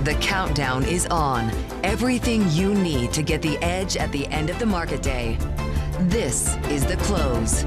The countdown is on. Everything you need to get the edge at the end of the market day. This is The Close.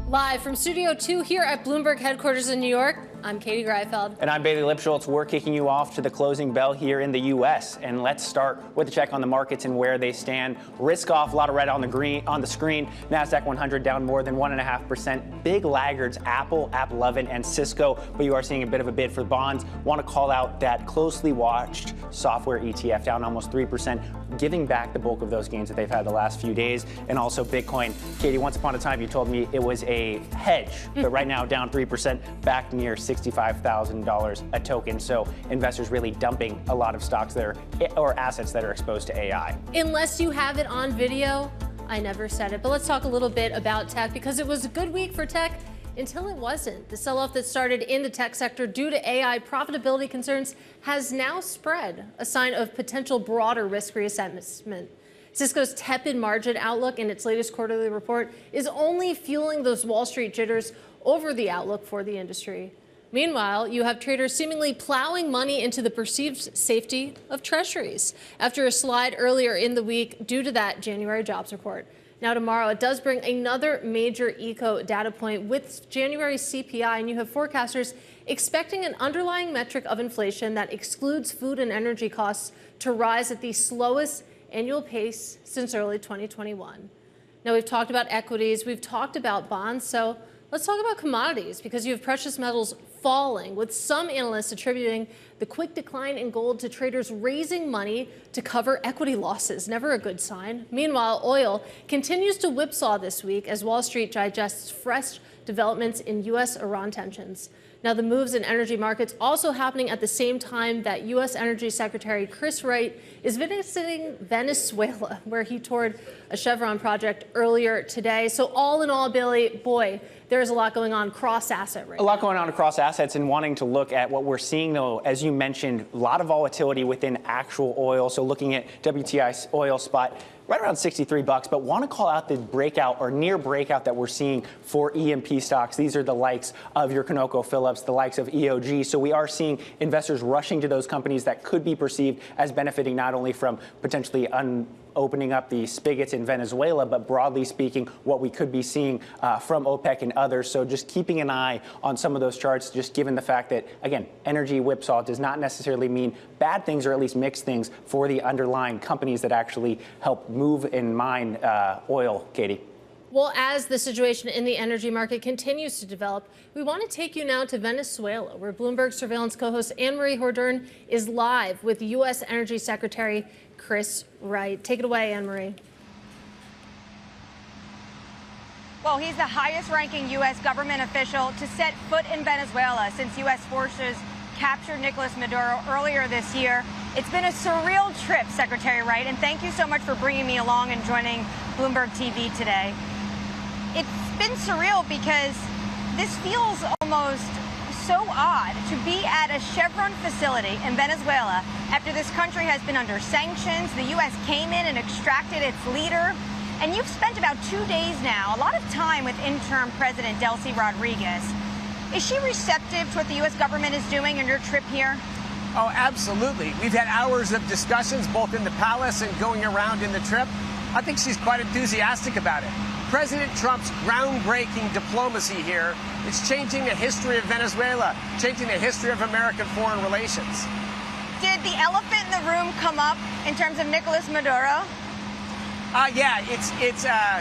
Live from Studio 2 here at Bloomberg headquarters in New York, I'm Katie Greifeld. And I'm Bailey Lipschultz. We're kicking you off to the closing bell here in the U.S. And let's start with a check on the markets and where they stand. Risk off, a lot of red on the screen. NASDAQ 100 down more than 1.5%. Big laggards, Apple, AppLovin, and Cisco. But you are seeing a bit of a bid for bonds. Want to call out that closely watched software ETF down almost 3%, giving back the bulk of those gains that they've had the last few days. And also Bitcoin. Katie, once upon a time, you told me it was a hedge. But right now, down 3%, back near $65,000 a token. So investors really dumping a lot of stocks that are, or assets that are exposed to AI. Unless you have it on video, I never said it. But let's talk a little bit about tech, because it was a good week for tech until it wasn't. The sell-off that started in the tech sector due to AI profitability concerns has now spread, a sign of potential broader risk reassessment. Cisco's tepid margin outlook in its latest quarterly report is only fueling those Wall Street jitters over the outlook for the industry. Meanwhile, you have traders seemingly plowing money into the perceived safety of treasuries after a slide earlier in the week due to that January jobs report. Now tomorrow, it does bring another major eco data point with January CPI, and you have forecasters expecting an underlying metric of inflation that excludes food and energy costs to rise at the slowest annual pace since early 2021. Now, we've talked about equities, we've talked about bonds, so let's talk about commodities, because you have precious metals falling, with some analysts attributing the quick decline in gold to traders raising money to cover equity losses. Never a good sign. Meanwhile, oil continues to whipsaw this week as Wall Street digests fresh developments in U.S.-Iran tensions. Now, the moves in energy markets also happening at the same time that U.S. Energy Secretary Chris Wright is visiting Venezuela, where he toured a Chevron project earlier today. So all in all, Billy, boy, there's a lot going on cross-asset right now. A lot going on across assets, and wanting to look at what we're seeing, though, as you mentioned, a lot of volatility within actual oil. So looking at WTI oil spot, right around $63, but want to call out the breakout or near breakout that we're seeing for E&P stocks. These are the likes of your ConocoPhillips, the likes of EOG. So we are seeing investors rushing to those companies that could be perceived as benefiting not only from potentially opening up the spigots in Venezuela, but broadly speaking, what we could be seeing from OPEC and others. So just keeping an eye on some of those charts, just given the fact that, again, energy whipsaw does not necessarily mean bad things, or at least mixed things, for the underlying companies that actually help move and mine oil, Katie. Well, as the situation in the energy market continues to develop, we want to take you now to Venezuela, where Bloomberg surveillance co-host Anne-Marie Hordern is live with U.S. Energy Secretary Chris Wright. Take it away, Anne-Marie. Well, he's the highest-ranking U.S. government official to set foot in Venezuela since U.S. forces captured Nicolas Maduro earlier this year. It's been a surreal trip, Secretary Wright, and thank you so much for bringing me along and joining Bloomberg TV today. It's been surreal because this feels almost so odd to be at a Chevron facility in Venezuela after this country has been under sanctions. The U.S. came in and extracted its leader. And you've spent about 2 days now, a lot of time with interim President Delcy Rodriguez. Is she receptive to what the U.S. government is doing in your trip here? Oh, absolutely. We've had hours of discussions both in the palace and going around in the trip. I think she's quite enthusiastic about it. President Trump's groundbreaking diplomacy here is changing the history of Venezuela, changing the history of American foreign relations. Did the elephant in the room come up in terms of Nicolas Maduro? Yeah,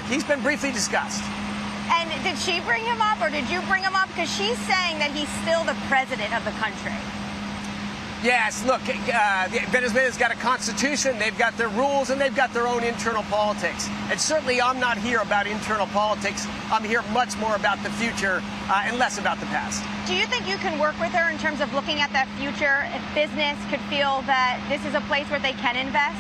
he's been briefly discussed. And did she bring him up, or did you bring him up? Because she's saying that he's still the president of the country. Yes, look, Venezuela's got a constitution, they've got their rules, and they've got their own internal politics. And certainly I'm not here about internal politics. I'm here much more about the future and less about the past. Do you think you can work with her in terms of looking at that future, if business could feel that this is a place where they can invest?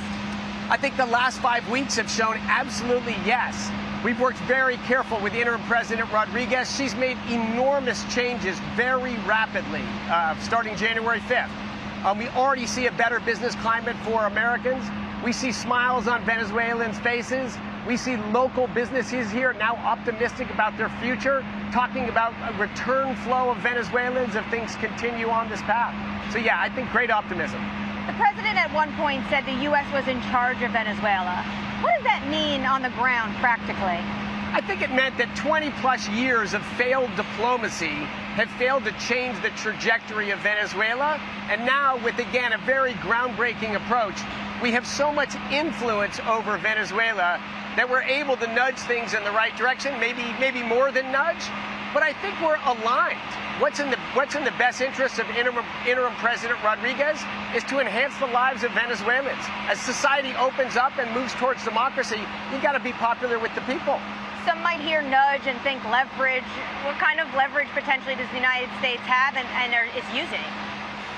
I think the last 5 weeks have shown absolutely yes. We've worked very careful with interim President Rodriguez. She's made enormous changes very rapidly, starting January 5th. We already see a better business climate for Americans. We see smiles on Venezuelans' faces. We see local businesses here now optimistic about their future, talking about a return flow of Venezuelans if things continue on this path. So yeah, I think great optimism. The president at one point said the U.S. was in charge of Venezuela. What does that mean on the ground practically? I think it meant that 20-plus years of failed diplomacy have failed to change the trajectory of Venezuela. And now, with, again, a very groundbreaking approach, we have so much influence over Venezuela that we're able to nudge things in the right direction, maybe more than nudge. But I think we're aligned. What's in the best interest of interim President Rodriguez is to enhance the lives of Venezuelans. As society opens up and moves towards democracy, you got to be popular with the people. Some might hear nudge and think leverage. What kind of leverage potentially does the United States have and is using?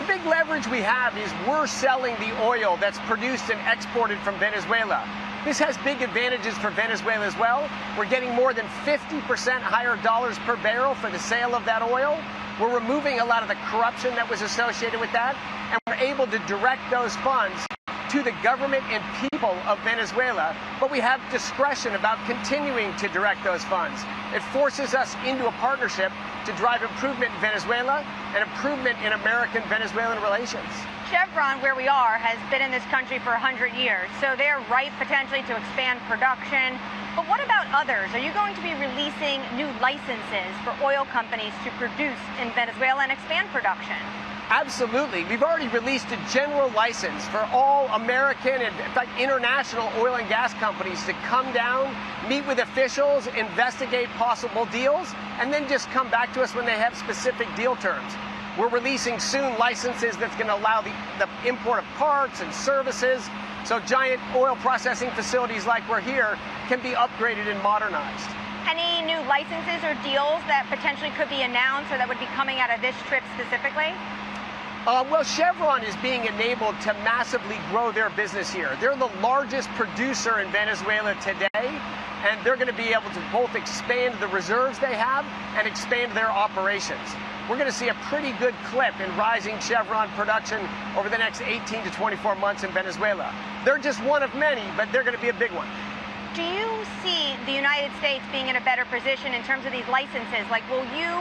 The big leverage we have is we're selling the oil that's produced and exported from Venezuela. This has big advantages for Venezuela as well. We're getting more than 50% higher dollars per barrel for the sale of that oil. We're removing a lot of the corruption that was associated with that, and we're able to direct those funds to the government and people of Venezuela, but we have discretion about continuing to direct those funds. It forces us into a partnership to drive improvement in Venezuela and improvement in American-Venezuelan relations. Chevron, where we are, has been in this country for 100 years, so they're ripe potentially to expand production. But what about others? Are you going to be releasing new licenses for oil companies to produce in Venezuela and expand production? Absolutely. We've already released a general license for all American and, in fact, international oil and gas companies to come down, meet with officials, investigate possible deals, and then just come back to us when they have specific deal terms. We're releasing soon licenses that's going to allow the import of parts and services, so giant oil processing facilities like we're here can be upgraded and modernized. Any new licenses or deals that potentially could be announced or that would be coming out of this trip specifically? Well, Chevron is being enabled to massively grow their business here. They're the largest producer in Venezuela today, and they're going to be able to both expand the reserves they have and expand their operations. We're going to see a pretty good clip in rising Chevron production over the next 18 to 24 months in Venezuela. They're just one of many, but they're going to be a big one. Do you see the United States being in a better position in terms of these licenses? Like, will you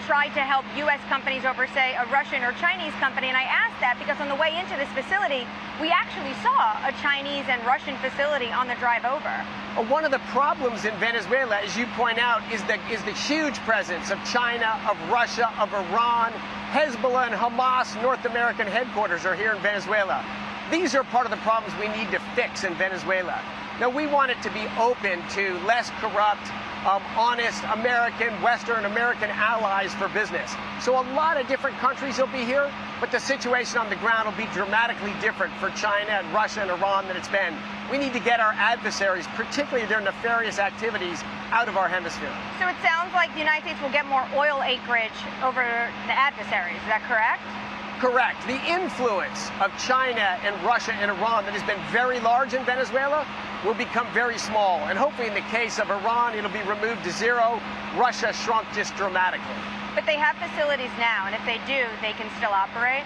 try to help U.S. companies over, say, a Russian or Chinese company? And I ask that because on the way into this facility, we actually saw a Chinese and Russian facility on the drive over. One of the problems in Venezuela, as you point out, is the huge presence of China, of Russia, of Iran. Hezbollah and Hamas North American headquarters are here in Venezuela. These are part of the problems we need to fix in Venezuela. Now, we want it to be open to less corrupt, honest American, Western American allies for business. So a lot of different countries will be here, but the situation on the ground will be dramatically different for China and Russia and Iran than it's been. We need to get our adversaries, particularly their nefarious activities, out of our hemisphere. So it sounds like the United States will get more oil acreage over the adversaries. Is that correct? Correct. The influence of China and Russia and Iran that has been very large in Venezuela will become very small. And hopefully in the case of Iran, it'll be removed to zero. Russia shrunk just dramatically. But they have facilities now, and if they do, they can still operate?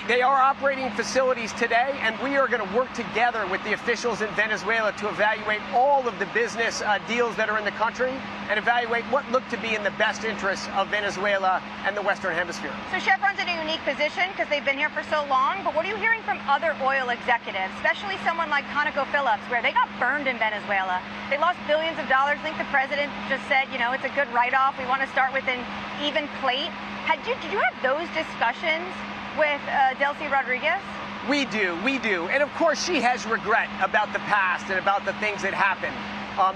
They are operating facilities today, and we are going to work together with the officials in Venezuela to evaluate all of the business deals that are in the country and evaluate what look to be in the best interests of Venezuela and the Western Hemisphere. So Chevron's in a unique position because they've been here for so long, but what are you hearing from other oil executives, especially someone like ConocoPhillips, where they got burned in Venezuela? They lost billions of dollars. I think the president just said, you know, it's a good write-off. We want to start with an even plate. Did you have those discussions with Delcy Rodriguez? We do. And of course, she has regret about the past and about the things that happened.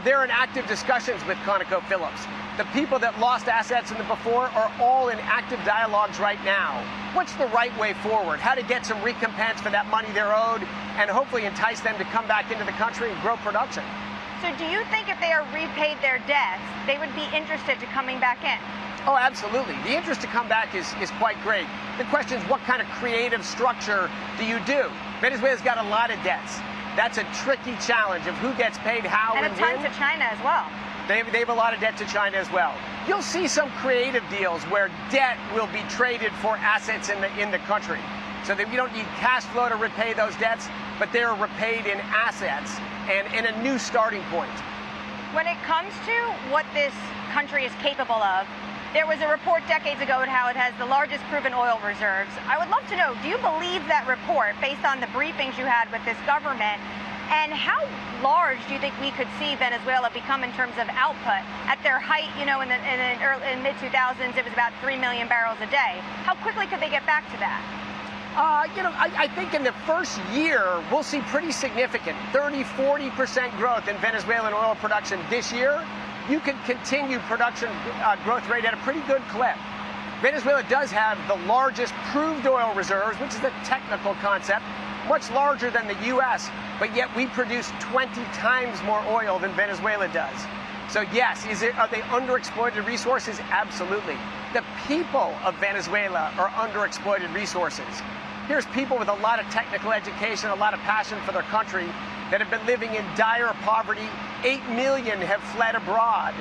They're in active discussions with ConocoPhillips. The people that lost assets in the before are all in active dialogues right now. What's the right way forward? How to get some recompense for that money they're owed and hopefully entice them to come back into the country and grow production. So do you think if they are repaid their debts, they would be interested to coming back in? Oh, absolutely. The interest to come back is quite great. The question is, what kind of creative structure do you do? Venezuela's got a lot of debts. That's a tricky challenge of who gets paid how and when. And a ton to China as well. They have a lot of debt to China as well. You'll see some creative deals where debt will be traded for assets in the country, so that we don't need cash flow to repay those debts. but they are repaid in assets and in a new starting point. When it comes to what this country is capable of, there was a report decades ago on how it has the largest proven oil reserves. I would love to know, do you believe that report based on the briefings you had with this government? And how large do you think we could see Venezuela become in terms of output? At their height, in the mid-2000s, it was about 3 million barrels a day. How quickly could they get back to that? I think in the first year, we'll see pretty significant 30–40% growth in Venezuelan oil production this year. You can continue production growth rate at a pretty good clip. Venezuela does have the largest proved oil reserves, which is a technical concept, much larger than the U.S., but yet we produce 20 times more oil than Venezuela does. So yes, are they underexploited resources? Absolutely. The people of Venezuela are underexploited resources. Here's people with a lot of technical education, a lot of passion for their country that have been living in dire poverty. 8 million have fled abroad.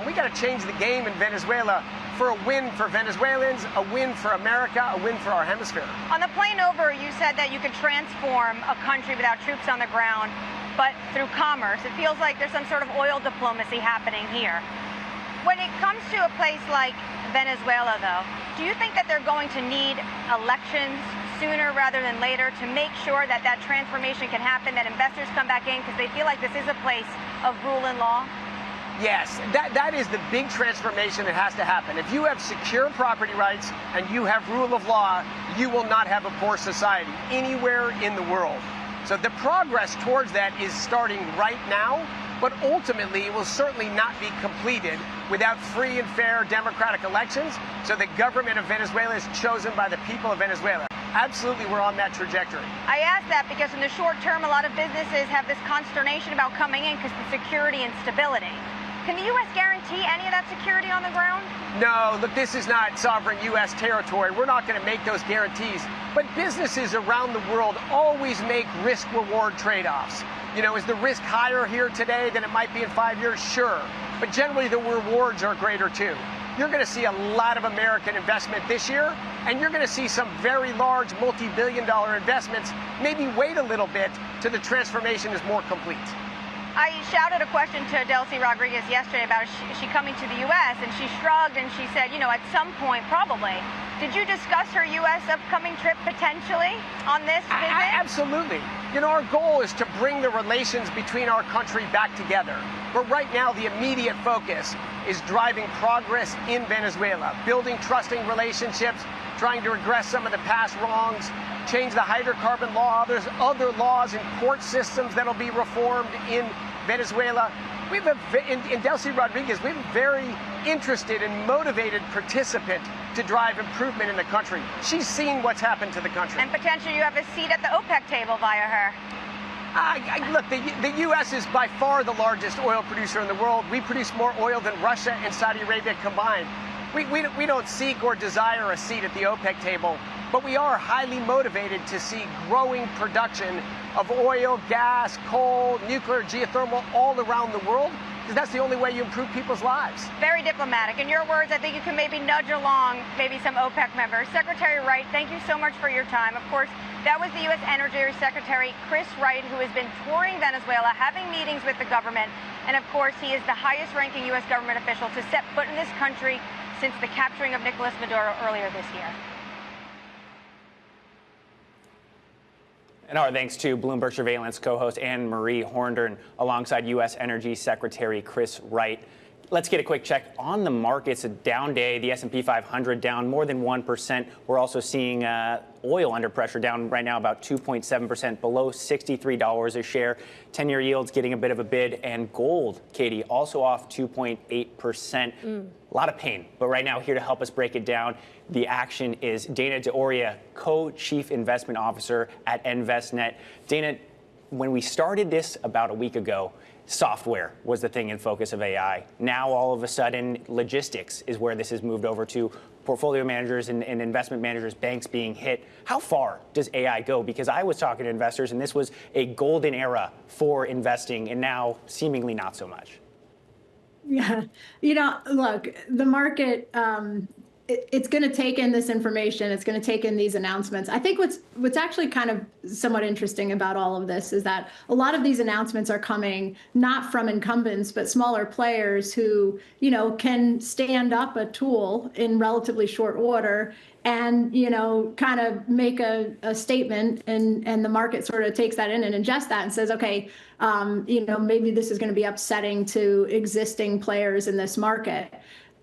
We got to change the game in Venezuela for a win for Venezuelans, a win for America, a win for our hemisphere. On the plane over, you said that you could transform a country without troops on the ground, but through commerce. It feels like there's some sort of oil diplomacy happening here. When it comes to a place like Venezuela, though, do you think that they're going to need elections sooner rather than later to make sure that that transformation can happen, that investors come back in because they feel like this is a place of rule and law? Yes, that is the big transformation that has to happen. If you have secure property rights and you have rule of law, you will not have a poor society anywhere in the world. So the progress towards that is starting right now, but ultimately it will certainly not be completed without free and fair democratic elections, so the government of Venezuela is chosen by the people of Venezuela. Absolutely, we're on that trajectory. I ask that because in the short term, a lot of businesses have this consternation about coming in because of security and stability. Can the U.S. guarantee any of that security on the ground? No, look, this is not sovereign U.S. territory. We're not going to make those guarantees. But businesses around the world always make risk-reward trade-offs. Is the risk higher here today than it might be in 5 years? Sure. But generally, the rewards are greater, too. You're going to see a lot of American investment this year, and you're going to see some very large multi-billion-dollar investments. Maybe wait a little bit till the transformation is more complete. I shouted a question to Delcy Rodriguez yesterday about she coming to the U.S., and she shrugged and she said, at some point, probably. Did you discuss her U.S. upcoming trip potentially on this visit? Absolutely. Our goal is to bring the relations between our country back together. But right now, the immediate focus is driving progress in Venezuela, building trusting relationships, trying to regress some of the past wrongs, change the hydrocarbon law. There's other laws and court systems that'll be reformed in Venezuela. We have in Delcy Rodriguez, we have a very interested and motivated participant to drive improvement in the country. She's seen what's happened to the country. And potentially you have a seat at the OPEC table via her. Look, the U.S. is by far the largest oil producer in the world. We produce more oil than Russia and Saudi Arabia combined. We don't seek or desire a seat at the OPEC table, but we are highly motivated to see growing production of oil, gas, coal, nuclear, geothermal all around the world, because that's the only way you improve people's lives. Very diplomatic. In your words, I think you can maybe nudge along maybe some OPEC members. Secretary Wright, thank you so much for your time. Of course, that was the U.S. Energy Secretary Chris Wright, who has been touring Venezuela, having meetings with the government. And of course, he is the highest-ranking U.S. government official to set foot in this country since the capturing of Nicolas Maduro earlier this year. And our thanks to Bloomberg Surveillance co-host Anne-Marie Horndern alongside U.S. Energy Secretary Chris Wright. Let's get a quick check on the markets. A down day, the S&P 500 down more than 1%. We're also seeing oil under pressure, down right now about 2.7%, below $63 a share. 10-year yields getting a bit of a bid. And gold, Katie, also off 2.8%. A lot of pain. But right now, here to help us break it down, the action is Dana D'Auria, Co-Chief Investment Officer at Envestnet. Dana, when we started this about a week ago, software was the thing in focus of AI. Now, all of a sudden, logistics is where this has moved over to. Portfolio managers and investment managers, banks being hit. How far does AI go? Because I was talking to investors, and this was a golden era for investing, and now seemingly not so much. Yeah. Look, the market it's going to take in this information. It's going to take in these announcements. I think what's actually kind of somewhat interesting about all of this is that a lot of these announcements are coming not from incumbents, but smaller players who, can stand up a tool in relatively short order and, kind of make a statement, and the market sort of takes that in and ingests that and says, okay, maybe this is going to be upsetting to existing players in this market.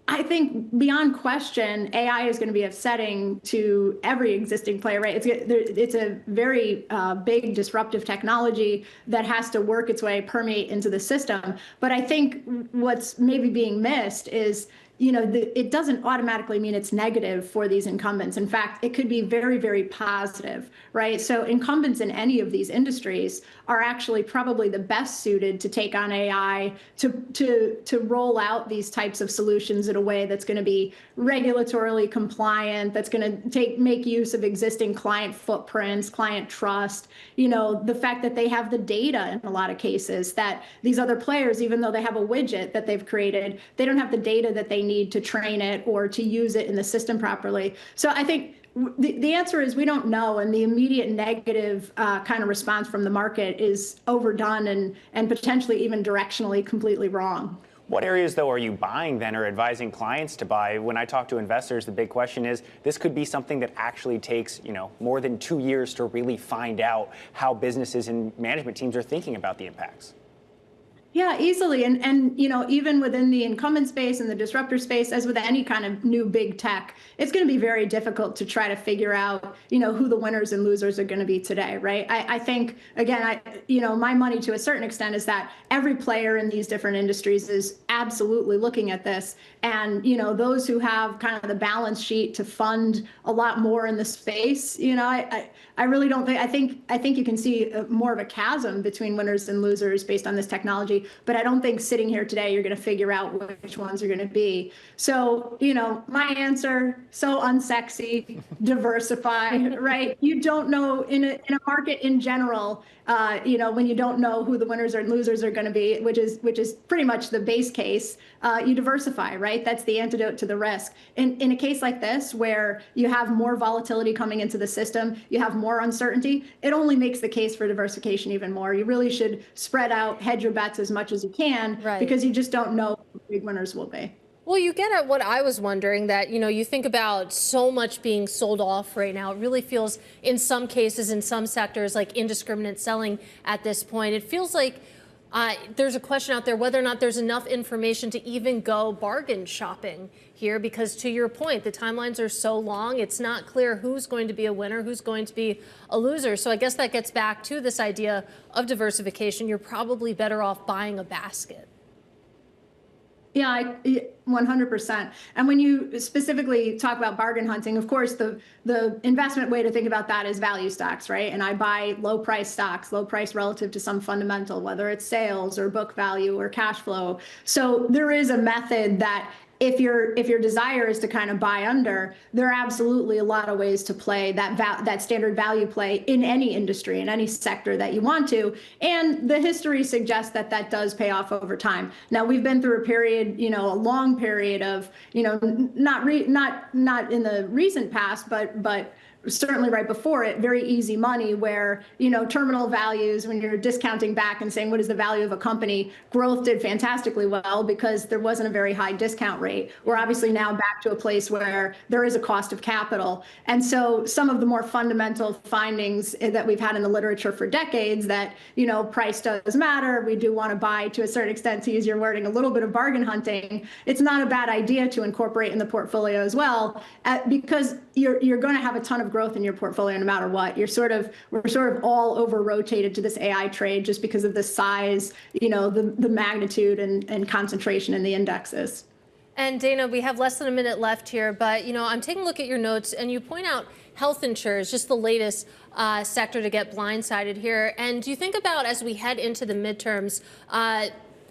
I think beyond question, AI is going to be upsetting to every existing player, right? It's a very big disruptive technology that has to work its way, permeate into the system. But I think what's maybe being missed is, it doesn't automatically mean it's negative for these incumbents. In fact, it could be very, very positive, right? So incumbents in any of these industries are actually probably the best suited to take on AI, to roll out these types of solutions in a way that's going to be regulatorily compliant, that's going to make use of existing client footprints, client trust, the fact that they have the data in a lot of cases that these other players, even though they have a widget that they've created, they don't have the data that they need to train it or to use it in the system properly. So I think the answer is we don't know, and the immediate negative kind of response from the market is overdone and potentially even directionally completely wrong. What areas, though, are you buying then or advising clients to buy? When I talk to investors, the big question is this could be something that actually takes, more than 2 years to really find out how businesses and management teams are thinking about the impacts. Yeah, easily. And even within the incumbent space and the disruptor space, as with any kind of new big tech, it's going to be very difficult to try to figure out, who the winners and losers are going to be today, right? I think, again, my money to a certain extent is that every player in these different industries is absolutely looking at this. And, those who have kind of the balance sheet to fund a lot more in the space, I really don't think, I think you can see more of a chasm between winners and losers based on this technology. But I don't think sitting here today, you're going to figure out which ones are going to be. So, my answer, so unsexy, diversify, right? You don't know in a market in general, when you don't know who the winners and losers are going to be, which is pretty much the base case, you diversify, right? That's the antidote to the risk. In a case like this, where you have more volatility coming into the system, you have more uncertainty, it only makes the case for diversification even more. You really should spread out, hedge your bets as much as you can, right? Because you just don't know who the big winners will be. Well, you get at what I was wondering, that, you think about so much being sold off right now. It really feels in some cases, in some sectors, like indiscriminate selling at this point. It feels like there's a question out there whether or not there's enough information to even go bargain shopping here, because to your point, the timelines are so long. It's not clear who's going to be a winner, who's going to be a loser. So I guess that gets back to this idea of diversification. You're probably better off buying a basket. Yeah, 100%. And when you specifically talk about bargain hunting, of course, the investment way to think about that is value stocks, right? And I buy low price stocks, low price relative to some fundamental, whether it's sales or book value or cash flow. So there is a method that if your desire is to kind of buy under, there are absolutely a lot of ways to play that standard value play in any industry, in any sector that you want to. And the history suggests that does pay off over time. Now, we've been through a period, a long period of, not in the recent past, but certainly right before it, very easy money where, terminal values, when you're discounting back and saying, what is the value of a company, growth did fantastically well because there wasn't a very high discount rate. We're obviously now back to a place where there is a cost of capital. And so some of the more fundamental findings that we've had in the literature for decades that, price does matter. We do want to buy, to a certain extent, to use your wording, a little bit of bargain hunting. It's not a bad idea to incorporate in the portfolio as well, because you're going to have a ton of growth in your portfolio no matter what. We're sort of all over rotated to this AI trade just because of the size, the magnitude and concentration in the indexes. And Dana, we have less than a minute left here, but I'm taking a look at your notes, and you point out health insurers, just the latest sector to get blindsided here. And do you think about, as we head into the midterms,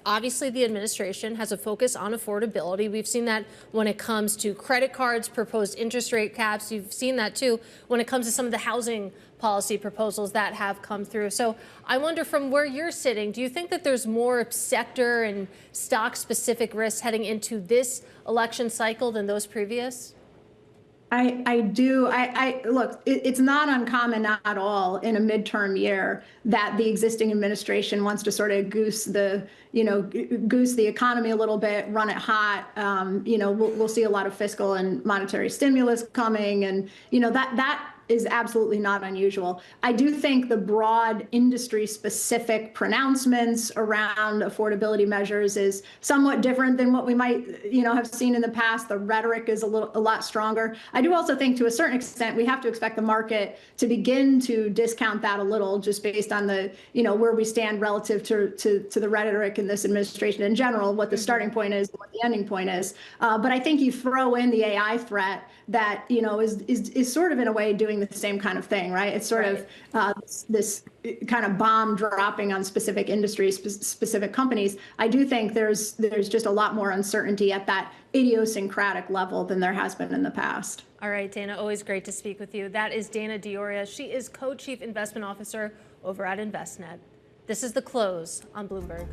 obviously, the administration has a focus on affordability. We've seen that when it comes to credit cards, proposed interest rate caps. You've seen that, too, when it comes to some of the housing policy proposals that have come through. So I wonder, from where you're sitting, do you think that there's more sector and stock-specific risks heading into this election cycle than those previous? I do. Look, it's not uncommon at all in a midterm year that the existing administration wants to sort of goose the economy a little bit, run it hot. We'll see a lot of fiscal and monetary stimulus coming, and that is absolutely not unusual. I do think the broad industry-specific pronouncements around affordability measures is somewhat different than what we might, have seen in the past. The rhetoric is a lot stronger. I do also think, to a certain extent, we have to expect the market to begin to discount that a little, just based on the, where we stand relative to the rhetoric in this administration in general, what the starting point is, what the ending point is. But I think you throw in the AI threat that is sort of, in a way, doing the same kind of thing, right? It's sort of this kind of bomb dropping on specific industries, specific companies. I do think there's just a lot more uncertainty at that idiosyncratic level than there has been in the past. All right, Dana, always great to speak with you. That is Dana Dioria. She is co-chief investment officer over at Envestnet. This is The Close on Bloomberg.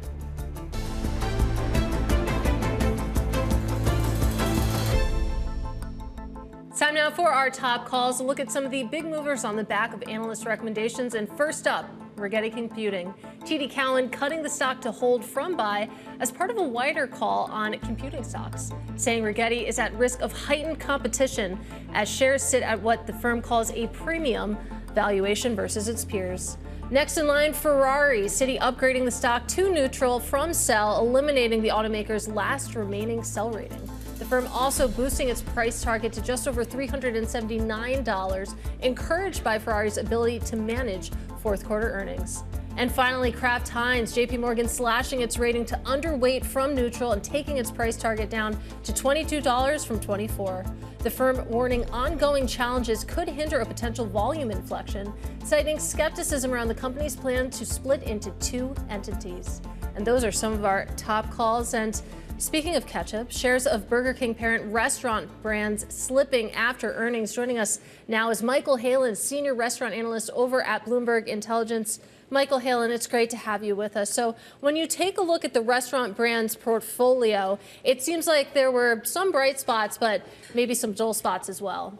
Time now for our top calls. A look at some of the big movers on the back of analyst recommendations. And first up, Rigetti Computing. TD Cowen cutting the stock to hold from buy as part of a wider call on computing stocks, saying Rigetti is at risk of heightened competition as shares sit at what the firm calls a premium valuation versus its peers. Next in line, Ferrari. Citi upgrading the stock to neutral from sell, eliminating the automaker's last remaining sell rating. The firm also boosting its price target to just over $379, encouraged by Ferrari's ability to manage fourth quarter earnings. And finally, Kraft Heinz, JP Morgan slashing its rating to underweight from neutral and taking its price target down to $22 from $24. The firm warning ongoing challenges could hinder a potential volume inflection, citing skepticism around the company's plan to split into two entities. And those are some of our top calls. And speaking of ketchup, shares of Burger King parent restaurant brands slipping after earnings. Joining us now is Michael Halen, senior restaurant analyst over at Bloomberg Intelligence. Michael Halen, it's great to have you with us. So when you take a look at the restaurant brands portfolio, it seems like there were some bright spots, but maybe some dull spots as well.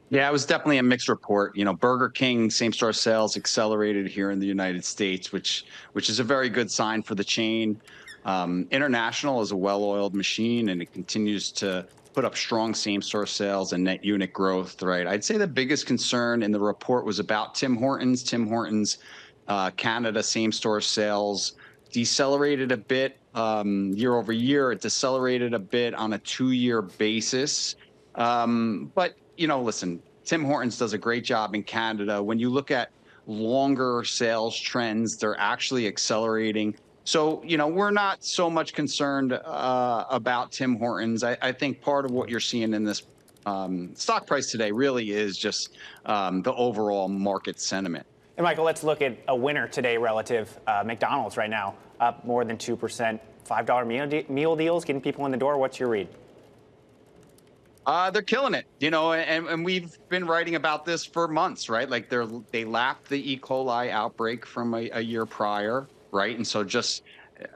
Yeah, it was definitely a mixed report. Burger King same-store sales accelerated here in the United States, which is a very good sign for the chain. International is a well-oiled machine, and it continues to put up strong same-store sales and net unit growth, right? I'd say the biggest concern in the report was about Tim Hortons. Tim Hortons Canada same-store sales decelerated a bit year over year. It decelerated a bit on a two-year basis. But, listen, Tim Hortons does a great job in Canada. When you look at longer sales trends, they're actually accelerating. So, we're not so much concerned about Tim Hortons. I think part of what you're seeing in this stock price today really is just the overall market sentiment. And Michael, let's look at a winner today relative. McDonald's right now up more than 2%. $5 meal deals getting people in the door. What's your read? They're killing it, and we've been writing about this for months, right? Like they lapped the E. coli outbreak from a year prior. Right. And so just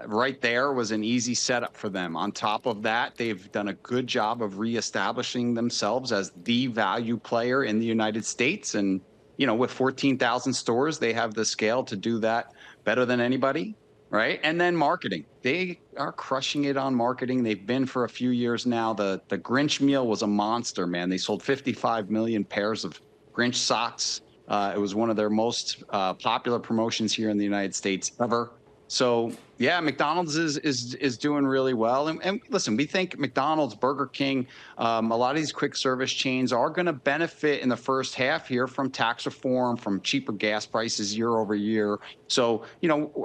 right there was an easy setup for them. On top of that, they've done a good job of reestablishing themselves as the value player in the United States. And, with 14,000 stores, they have the scale to do that better than anybody. Right. And then marketing. They are crushing it on marketing. They've been for a few years now. The Grinch meal was a monster, man. They sold 55 million pairs of Grinch socks. It was one of their most popular promotions here in the United States ever. So, yeah, McDonald's is doing really well. And listen, we think McDonald's, Burger King, a lot of these quick service chains are going to benefit in the first half here from tax reform, from cheaper gas prices year over year. So,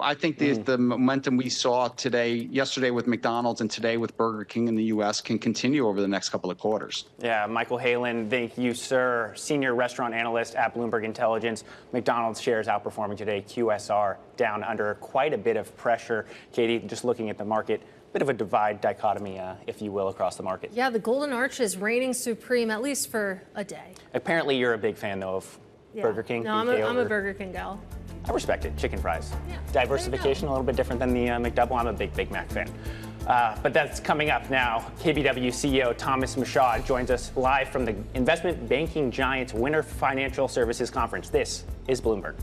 I think the momentum we saw yesterday with McDonald's and today with Burger King in the U.S. can continue over the next couple of quarters. Yeah, Michael Halen, thank you, sir. Senior restaurant analyst at Bloomberg Intelligence. McDonald's shares outperforming today. QSR down under quite a bit of pressure. Katie, just looking at the market, bit of a divide dichotomy, if you will, across the market. Yeah, the Golden Arch is reigning supreme, at least for a day. Apparently, you're a big fan, though, of Burger King. No, I'm a Burger King gal. I respect it. Chicken fries. Yeah, Diversification, a little bit different than the McDouble. I'm a big Mac fan. But that's coming up now. KBW CEO Thomas Michaud joins us live from the investment banking giant's Winter Financial Services Conference. This is Bloomberg.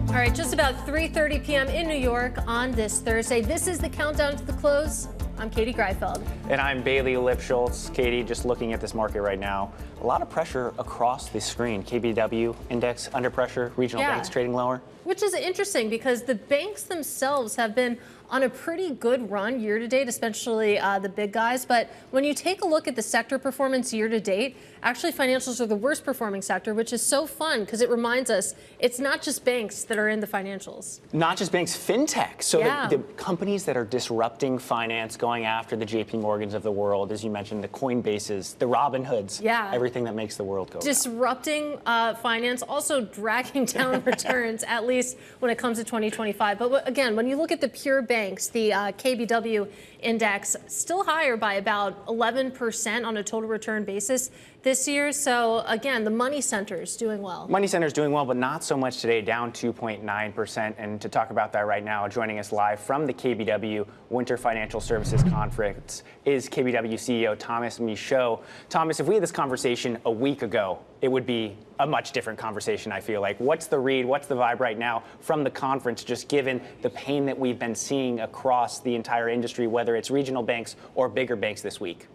All right, just about 3:30 p.m. in New York on this Thursday. This is the countdown to the close. I'm Katie Greifeld. And I'm Bailey Lipschultz. Katie, just looking at this market right now, a lot of pressure across the screen. KBW index under pressure, regional banks trading lower. Which is interesting because the banks themselves have been on a pretty good run year to date, especially the big guys. But when you take a look at the sector performance year to date, actually financials are the worst performing sector, which is so fun because it reminds us it's not just banks that are in the financials. Not just banks, fintech. So the companies that are disrupting finance, going after the JP Morgans of the world, as you mentioned, the Coinbases, the Robinhoods, everything that makes the world go disrupting finance, also dragging down returns, at least when it comes to 2025. But again, when you look at the pure banks, the KBW index still higher by about 11% on a total return basis this year. So again, the money centers doing well. Money centers doing well, but not so much today, down 2.9%. And to talk about that right now, joining us live from the KBW Winter Financial Services Conference is KBW CEO Thomas Michaud. Thomas, if we had this conversation a week ago, it would be a much different conversation, I feel like. What's the read? What's the vibe right now from the conference, just given the pain that we've been seeing across the entire industry, whether it's regional banks or bigger banks this week?